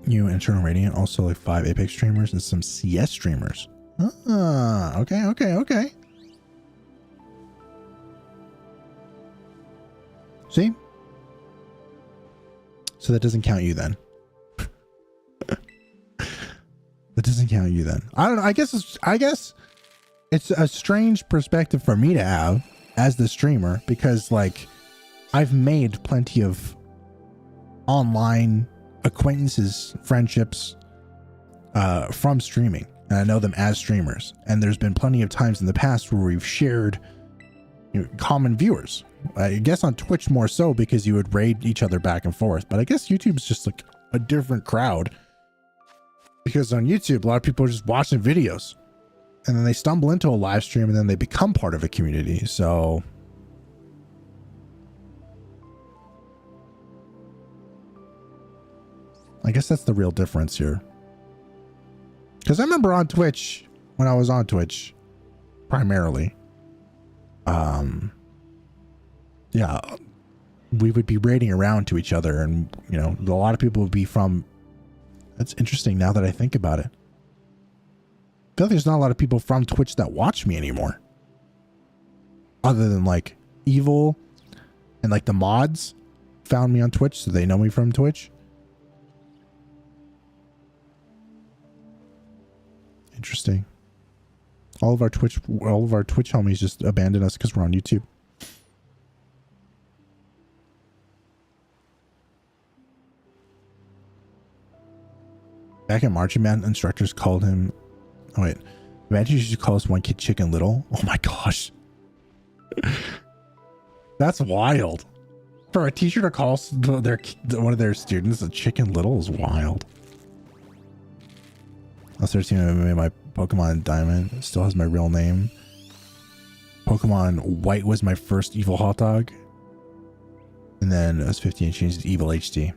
S1: You Internal Radiant, also like 5 Apex streamers and some CS streamers. Ah, okay. See? So that doesn't count you then. That doesn't count you then. I don't know. I guess it's a strange perspective for me to have as the streamer, because like I've made plenty of online acquaintances, friendships from streaming, and I know them as streamers. And there's been plenty of times in the past where we've shared, you know, common viewers. I guess on Twitch more so because you would raid each other back and forth, but I guess YouTube's just like a different crowd, because on YouTube a lot of people are just watching videos and then they stumble into a live stream and then they become part of a community. So I guess that's the real difference here. Because I remember on Twitch, when I was on Twitch primarily, yeah, we would be raiding around to each other, and you know, a lot of people would be from. That's interesting now that I think about it. I feel like there's not a lot of people from Twitch that watch me anymore, other than like Evil and like the mods found me on Twitch, so they know me from Twitch. Interesting. All of our Twitch homies just abandoned us because we're on YouTube. Back in Marching Band, instructors called him. Oh wait, imagine you should call this one kid Chicken Little. Oh my gosh, that's wild. For a teacher to call one of their students a Chicken Little is wild. I was 13 when I made my Pokemon Diamond. It still has my real name. Pokemon White was my first Evil hot dog, and then I was 15 and changed it to Evil HD.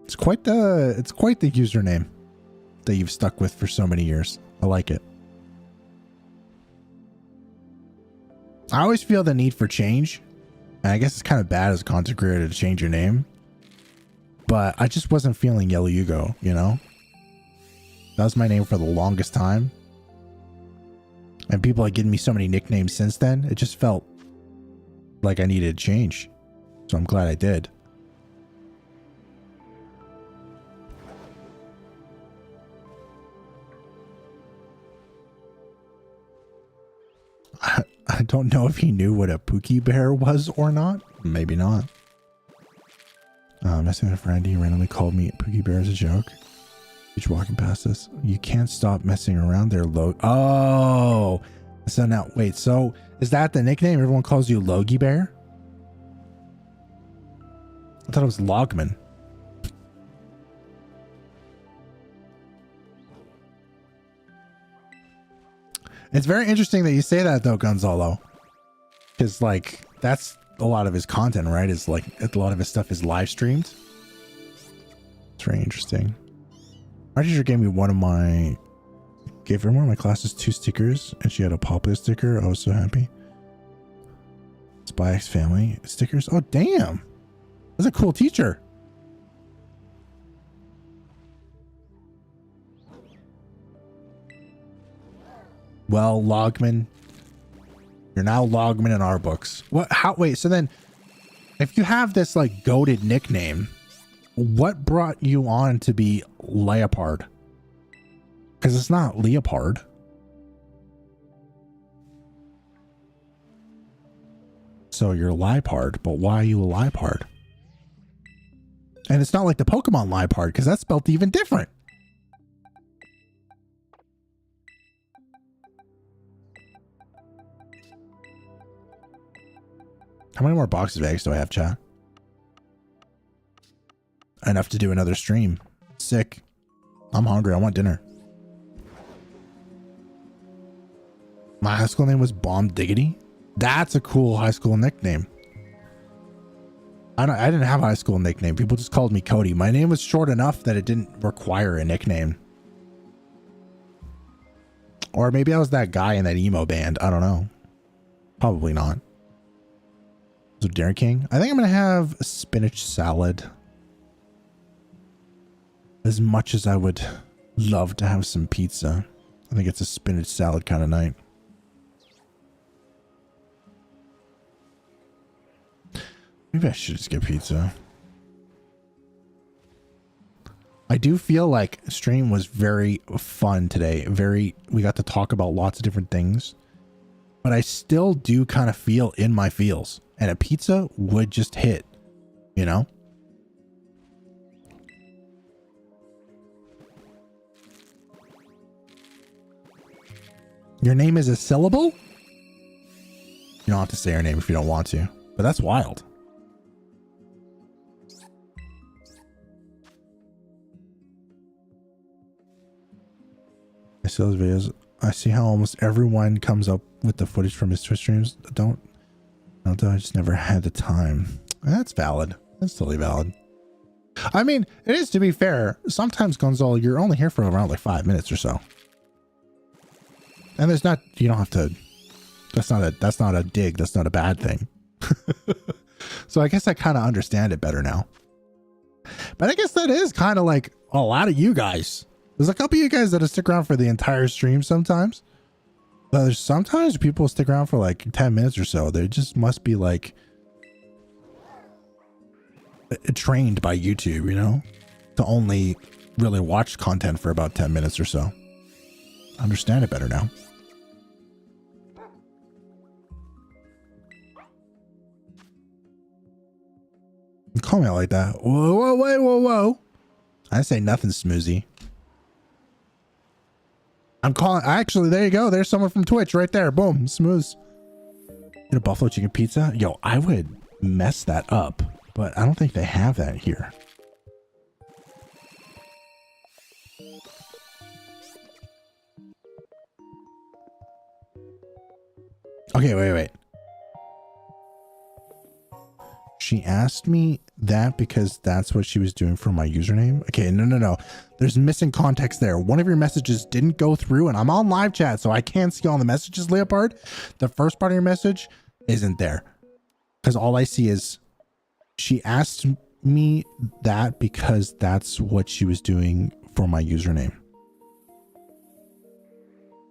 S1: It's quite the username that you've stuck with for so many years. I like it. I always feel the need for change, and I guess it's kind of bad as a content creator to change your name, but I just wasn't feeling Yellow Yugo, you know? That was my name for the longest time, and people had given me so many nicknames since then. It just felt like I needed to change, so I'm glad I did. I don't know if he knew what a Pookie Bear was or not. Maybe not. Messing with a friend, he randomly called me Pookie Bear as a joke. He's walking past us. You can't stop messing around there, Oh! So now, wait, so is that the nickname? Everyone calls you Logie Bear? I thought it was Logman. It's very interesting that you say that though, Gonzalo. Because like, that's a lot of his content, right? Is like, a lot of his stuff is live streamed. It's very interesting. Our teacher gave everyone in my classes 2 stickers, and she had a popular sticker. I was so happy. Spy X Family stickers. Oh, damn. That's a cool teacher. Well, Logman, you're now Logman in our books. What? How? Wait. So then, if you have this like goated nickname, what brought you on to be Leopard? Because it's not Leopard. So you're Liepard, but why are you a Liepard? And it's not like the Pokemon Liepard, because that's spelled even different. How many more boxes of eggs do I have, chat? Enough to do another stream. Sick. I'm hungry. I want dinner. My high school name was Bomb Diggity. That's a cool high school nickname. I didn't have a high school nickname. People just called me Cody. My name was short enough that it didn't require a nickname. Or maybe I was that guy in that emo band. I don't know. Probably not. So Dairy King. I think I'm going to have a spinach salad. As much as I would love to have some pizza, I think it's a spinach salad kind of night. Maybe I should just get pizza. I do feel like stream was very fun today. We got to talk about lots of different things, but I still do kind of feel in my feels, and a pizza would just hit, you know? Your name is a syllable? You don't have to say your name if you don't want to, but that's wild. I see those videos. I see how almost everyone comes up with the footage from his Twitch streams. I just never had the time. That's valid. That's totally valid. I mean, it is, to be fair. Sometimes, Gonzalo, you're only here for around like 5 minutes or so. And there's not, you don't have to, that's not a dig. That's not a bad thing. So I guess I kind of understand it better now. But I guess that is kind of like a lot of you guys. There's a couple of you guys that stick around for the entire stream sometimes. But there's sometimes people stick around for like 10 minutes or so. They just must be like trained by YouTube, you know, to only really watch content for about 10 minutes or so. I understand it better now. Call me out like that. Whoa, whoa. I say nothing, Smoozy. I'm calling. Actually, there you go. There's someone from Twitch right there. Boom. Smooth. Get a buffalo chicken pizza. Yo, I would mess that up, but I don't think they have that here. Okay, wait. She asked me that because that's what she was doing for my username. Okay, no. There's missing context there. One of your messages didn't go through, and I'm on live chat, so I can't see all the messages, Leopard. The first part of your message isn't there because all I see is she asked me that because that's what she was doing for my username.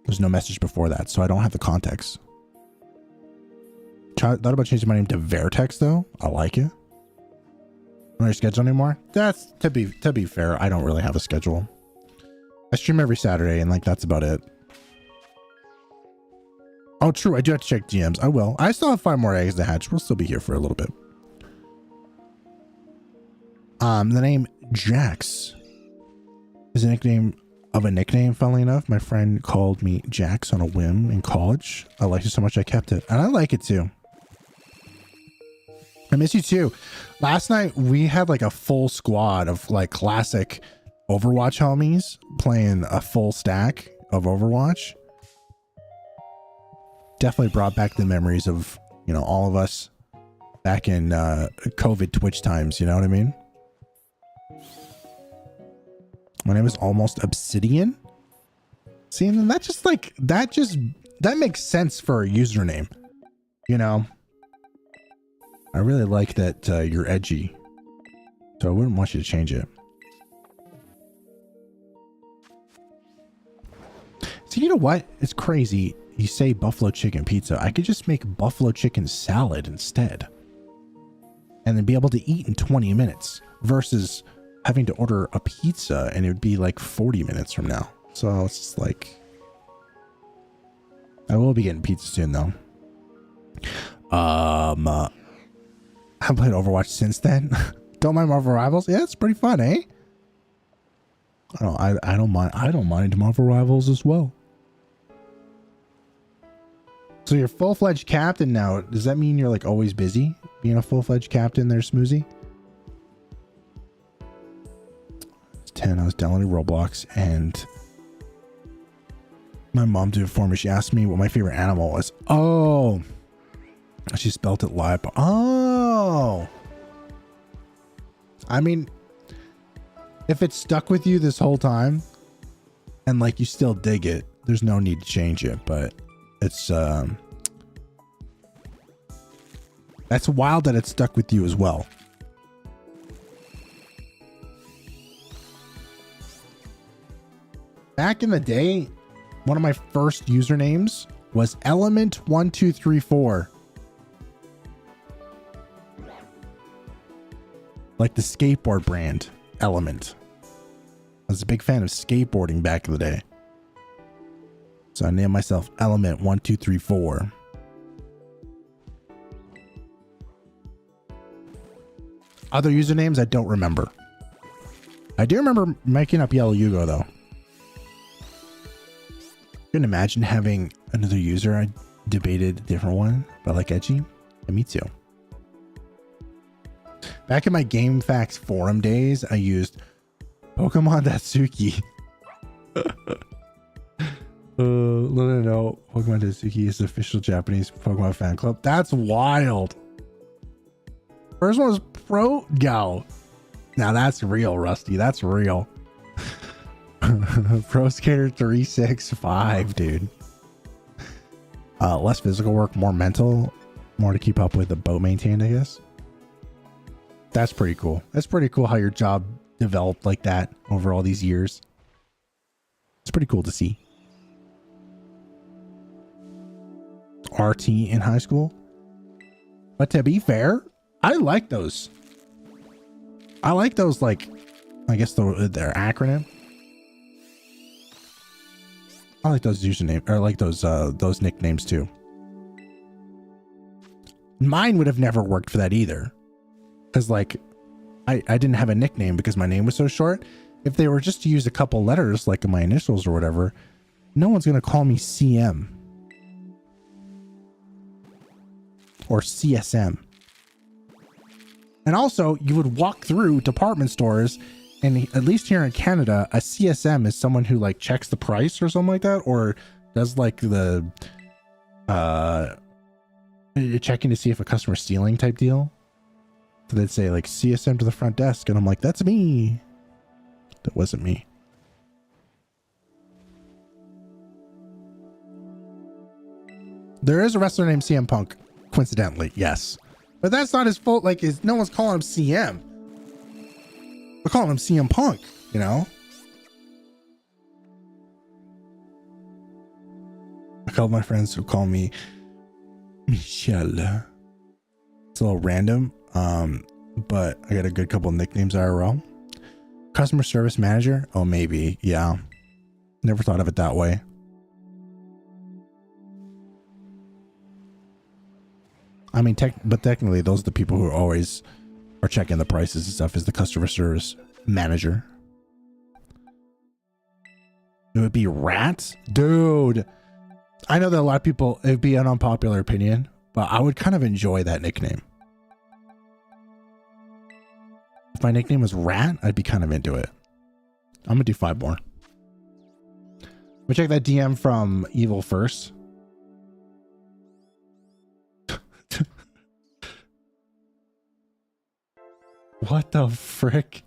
S1: There's no message before that, so I don't have the context. Thought about changing my name to Vertex though. I like it. On your schedule anymore? That's to be fair. I don't really have a schedule. I stream every Saturday and like that's about it. Oh, true. I do have to check DMs. I will. I still have 5 more eggs to hatch. We'll still be here for a little bit. The name Jax is a nickname of a nickname. Funnily enough, my friend called me Jax on a whim in college. I liked it so much I kept it, and I like it too. I miss you too. Last night we had like a full squad of like classic Overwatch homies playing a full stack of Overwatch. Definitely brought back the memories of, you know, all of us back in COVID Twitch times, you know what I mean? My name is Almost Obsidian. See, and then that makes sense for a username, you know? I really like that you're edgy, so I wouldn't want you to change it. So you know what? It's crazy. You say buffalo chicken pizza. I could just make buffalo chicken salad instead, and then be able to eat in 20 minutes versus having to order a pizza and it would be like 40 minutes from now. So it's just like, I will be getting pizza soon though. I haven't played Overwatch since then. Don't mind Marvel Rivals. Yeah, it's pretty fun, eh? I don't mind Marvel Rivals as well. So you're full-fledged captain now. Does that mean you're like always busy being a full-fledged captain there, Smoozy? It's 10. I was downloading Roblox and my mom did it for me. She asked me what my favorite animal was. Oh, she spelled it live. Oh, I mean, if it's stuck with you this whole time and like you still dig it, there's no need to change it, but it's that's wild that it stuck with you as well. Back in the day, one of my first usernames was Element1234. like the skateboard brand Element. I was a big fan of skateboarding back in the day. So I named myself Element 1234. Other usernames I don't remember. I do remember making up Yellow Yugo though. Couldn't imagine having another user. I debated a different one, but like edgy. Yeah, me too. Back in my GameFAQs forum days, I used Pokemon Datsuki. No, Pokemon Datsuki is the official Japanese Pokemon fan club. That's wild. First one was Pro Gal. Now that's real, Rusty. That's real. Pro Skater 365, dude. Less physical work, more mental, more to keep up with the boat maintained, I guess. That's pretty cool. That's pretty cool how your job developed like that over all these years. It's pretty cool to see. RT in high school. But to be fair, I like those. I like those, like, I guess their acronym. I like those username, or like those nicknames too. Mine would have never worked for that either. Because like, I didn't have a nickname because my name was so short. If they were just to use a couple letters, like my initials or whatever, no one's going to call me CM. Or CSM. And also, you would walk through department stores, and at least here in Canada, a CSM is someone who like checks the price or something like that, or does like the checking to see if a customer's stealing type deal. So they'd say like CSM to the front desk, and I'm like, that's me. That wasn't me. There is a wrestler named CM Punk, coincidentally, yes. But that's not his fault. Like, no one's calling him CM. We're calling him CM Punk, you know? I called my friends who call me Michelle. It's a little random, but I got a good couple of nicknames IRL. Customer service manager? Oh, maybe. Yeah. Never thought of it that way. I mean, but technically, those are the people who always are checking the prices and stuff, is the customer service manager. It would be rats? Dude. I know that a lot of people, it'd be an unpopular opinion, but I would kind of enjoy that nickname. If my nickname was Rat, I'd be kind of into it. I'm gonna do 5 more. We'll check that DM from Evil first. What the frick?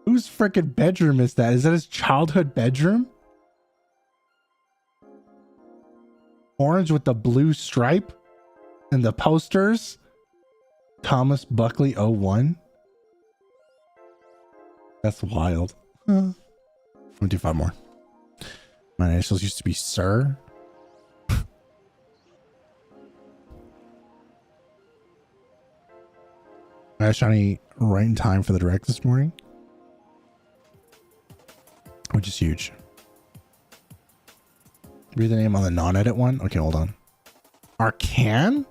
S1: Whose frickin' bedroom is that? Is that his childhood bedroom? Orange with the blue stripe and the posters. Thomas Buckley 01. That's wild. I'm gonna do 5 more. My initials used to be Sir. I was trying to right in time for the direct this morning, which is huge. Read the name on the non-edit one. Okay, hold on. Arcan?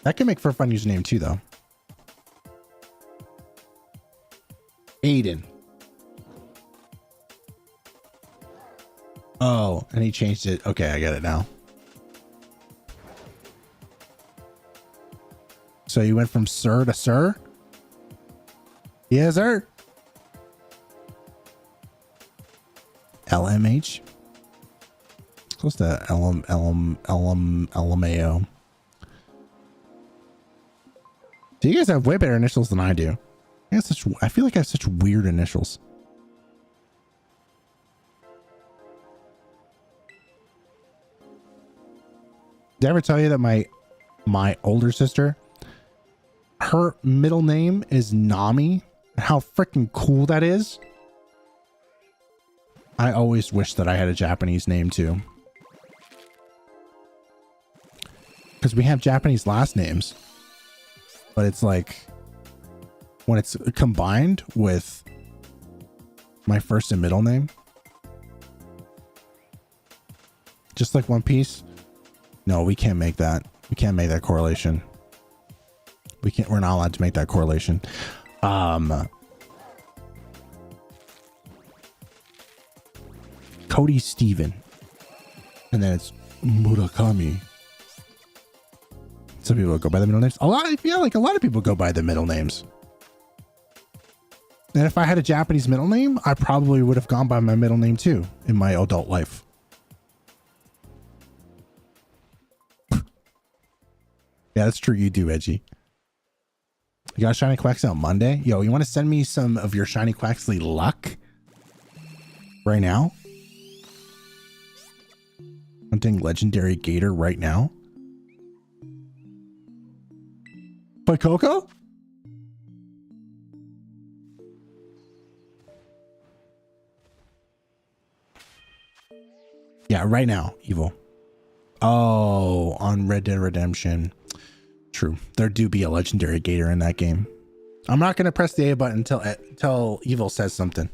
S1: That can make for a fun username too, though. Aiden. Oh, and he changed it. Okay, I get it now. So you went from Sir to Sir? Yes, sir. LMH? Close to LMAO. So you guys have way better initials than I do. I feel like I have such weird initials. Did I ever tell you that my older sister, her middle name is Nami? How freaking cool that is. I always wish that I had a Japanese name too. Because we have Japanese last names. but it's like when it's combined with my first and middle name, just like One Piece. No, we can't make that. We can't make that correlation. We're not allowed to make that correlation. Cody Steven. And then it's Murakami. Some people go by the middle names. A lot of people go by the middle names. And if I had a Japanese middle name, I probably would have gone by my middle name too in my adult life. Yeah, that's true. You do, Edgy. You got Shiny Quaxley on Monday? Yo, you want to send me some of your Shiny Quaxley luck right now? Hunting Legendary Gator right now? Play Coco? Yeah, right now, Evil. Oh, on Red Dead Redemption. True. There do be a legendary gator in that game. I'm not going to press the A button until Evil says something.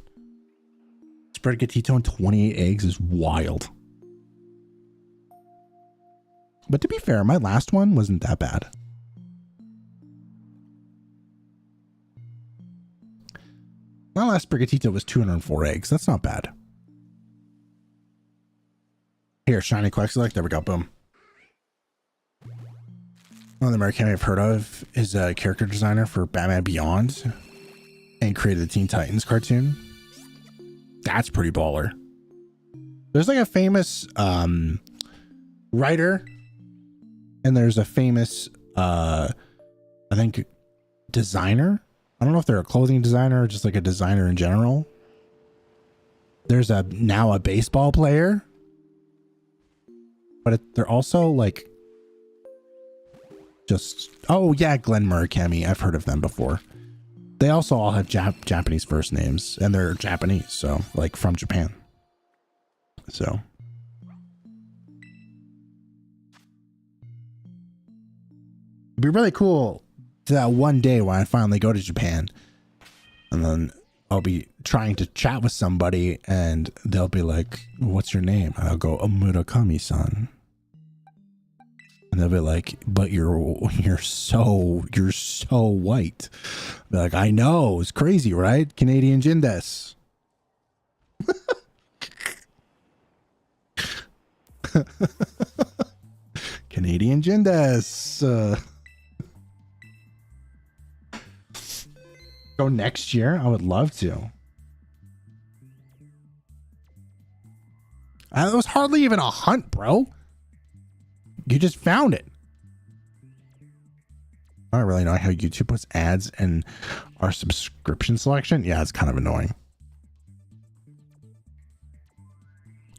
S1: Spread Gatito and 28 eggs is wild. But to be fair, my last one wasn't that bad. My last Brigatito was 204 eggs. That's not bad. Here, Shiny Quaxley. There we go. Boom. One of the American I've heard of is a character designer for Batman Beyond and created the Teen Titans cartoon. That's pretty baller. There's like a famous writer, and there's a famous I think designer. I don't know if they're a clothing designer or just like a designer in general. There's now a baseball player, but they're also like just, oh yeah, Glenn Murakami. I've heard of them before. They also all have Japanese first names, and they're Japanese, so like from Japan. So it'd be really cool that one day when I finally go to Japan, and then I'll be trying to chat with somebody, and they'll be like, "What's your name?" And I'll go, "Murakami-san." And they'll be like, "But you're so white." I'll be like, "I know, it's crazy, right? Canadian Jindes." Canadian Jindes. Go next year? I would love to. It was hardly even a hunt, bro. You just found it. I don't really know how YouTube puts ads in our subscription selection. Yeah, it's kind of annoying.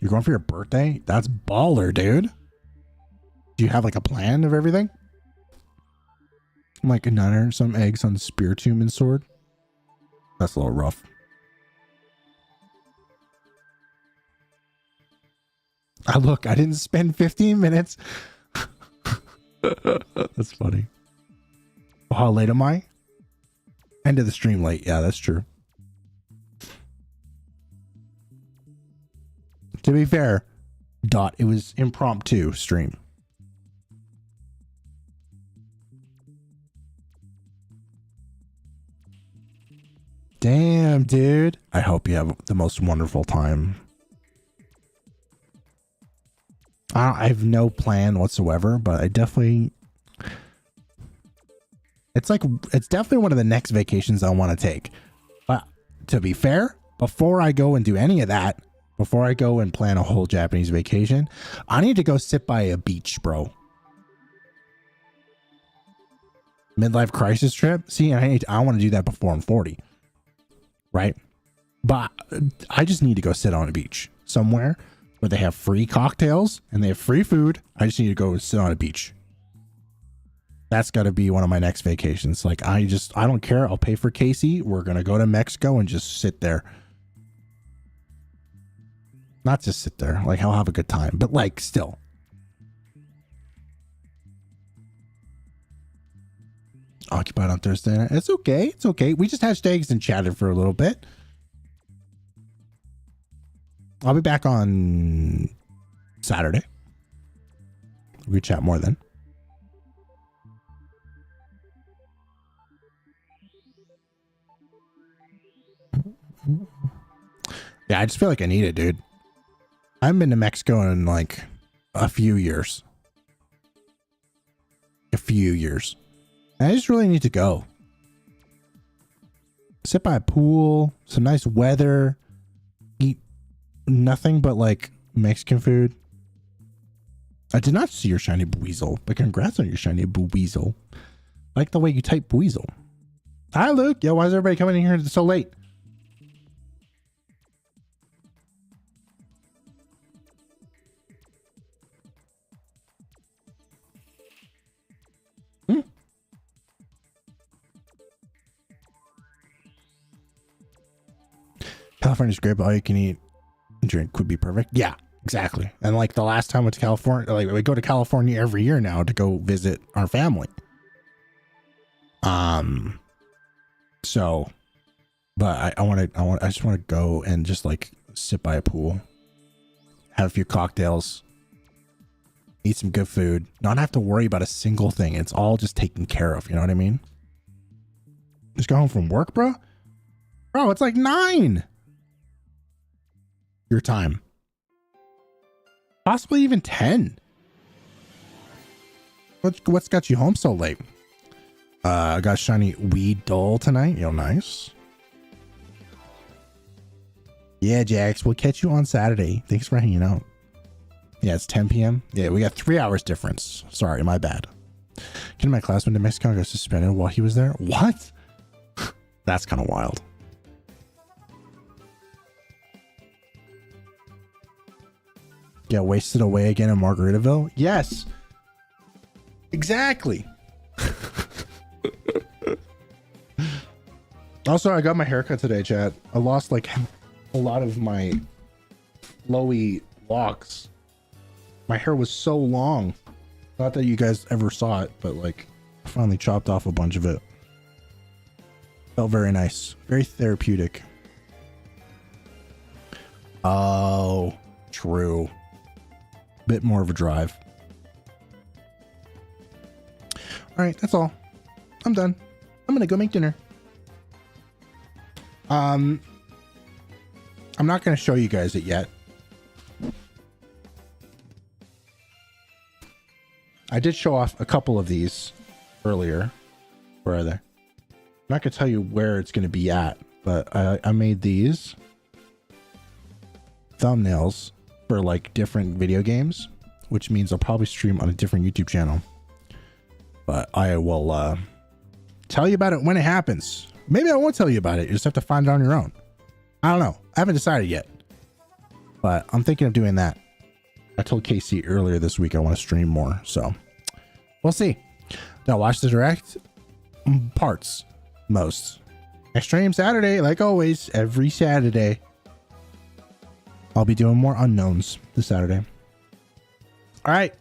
S1: You're going for your birthday? That's baller, dude. Do you have like a plan of everything? Like a 900 some eggs on the Spiritomb and sword. That's a little rough. Look, I didn't spend 15 minutes. That's funny. Oh, how late am I? End of the stream late. Yeah, that's true. To be fair, it was impromptu stream. Damn, dude. I hope you have the most wonderful time. I have no plan whatsoever, but I definitely... It's definitely one of the next vacations I want to take. But to be fair, before I go and do any of that, before I go and plan a whole Japanese vacation, I need to go sit by a beach, bro. Midlife crisis trip? See, I want to do that before I'm 40. Right? But I just need to go sit on a beach somewhere where they have free cocktails and they have free food. I just need to go sit on a beach. That's got to be one of my next vacations. Like, I don't care. I'll pay for Casey. We're going to go to Mexico and just sit there. Not just sit there. Like, I'll have a good time, but like, still. occupied on Thursday night. It's okay. It's okay. We just hatched eggs and chatted for a little bit. I'll be back on Saturday. We chat more then. Yeah, I just feel like I need it, dude. I haven't been to Mexico in like a few years. I just really need to go. Sit by a pool, some nice weather, eat nothing but like Mexican food. I did not see your shiny Buizel, but congrats on your shiny Buizel. I like the way you type Buizel. Hi, Luke. Yo, why is everybody coming in here so late? California's great, but all you can eat and drink would be perfect. Yeah, exactly. And like the last time I went to California, like we go to California every year now to go visit our family. So, but I just want to go and just like sit by a pool, have a few cocktails, eat some good food, not have to worry about a single thing. It's all just taken care of. You know what I mean? Just go home from work, bro. Bro, it's like 9. Your time. Possibly even 10. What's got you home so late? I got shiny weed doll tonight. Yo, nice. Yeah, Jax, we'll catch you on Saturday. Thanks for hanging out. Yeah, it's 10 p.m. Yeah, we got 3 hours difference. Sorry, my bad. Kid in my class went to Mexico and got suspended while he was there. What? That's kind of wild. Get wasted away again in Margaritaville? Yes. Exactly. Also, I got my haircut today, chat. I lost like a lot of my flowy locks. My hair was so long. Not that you guys ever saw it, but like I finally chopped off a bunch of it. Felt very nice. Very therapeutic. Oh, true. Bit more of a drive. All right, that's all. I'm done. I'm gonna go make dinner. I'm not gonna show you guys it yet. I did show off a couple of these earlier. Where are they? I'm not gonna tell you where it's gonna be at, but I made these thumbnails for like different video games, which means I'll probably stream on a different YouTube channel. But I will tell you about it when it happens. Maybe I won't tell you about it. You just have to find it on your own. I don't know. I haven't decided yet. But I'm thinking of doing that. I told Casey earlier this week I want to stream more. So we'll see. Now watch the direct parts most. I stream Saturday like always. Every Saturday. I'll be doing more unknowns this Saturday. All right.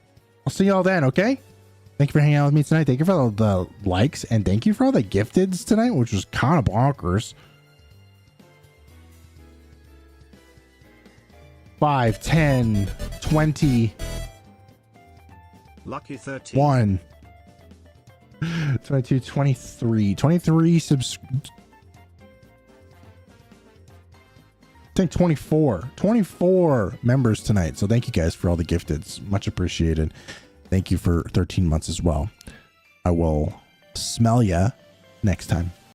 S1: I'll see y'all then, okay? Thank you for hanging out with me tonight. Thank you for all the likes, and thank you for all the gifteds tonight, which was kind of bonkers. 5, 10, 20.
S3: Lucky 13.
S1: 1, 22, 23. 23 I think 24 members tonight. So thank you guys for all the gifteds. Much appreciated. Thank you for 13 months as well. I will smell ya next time.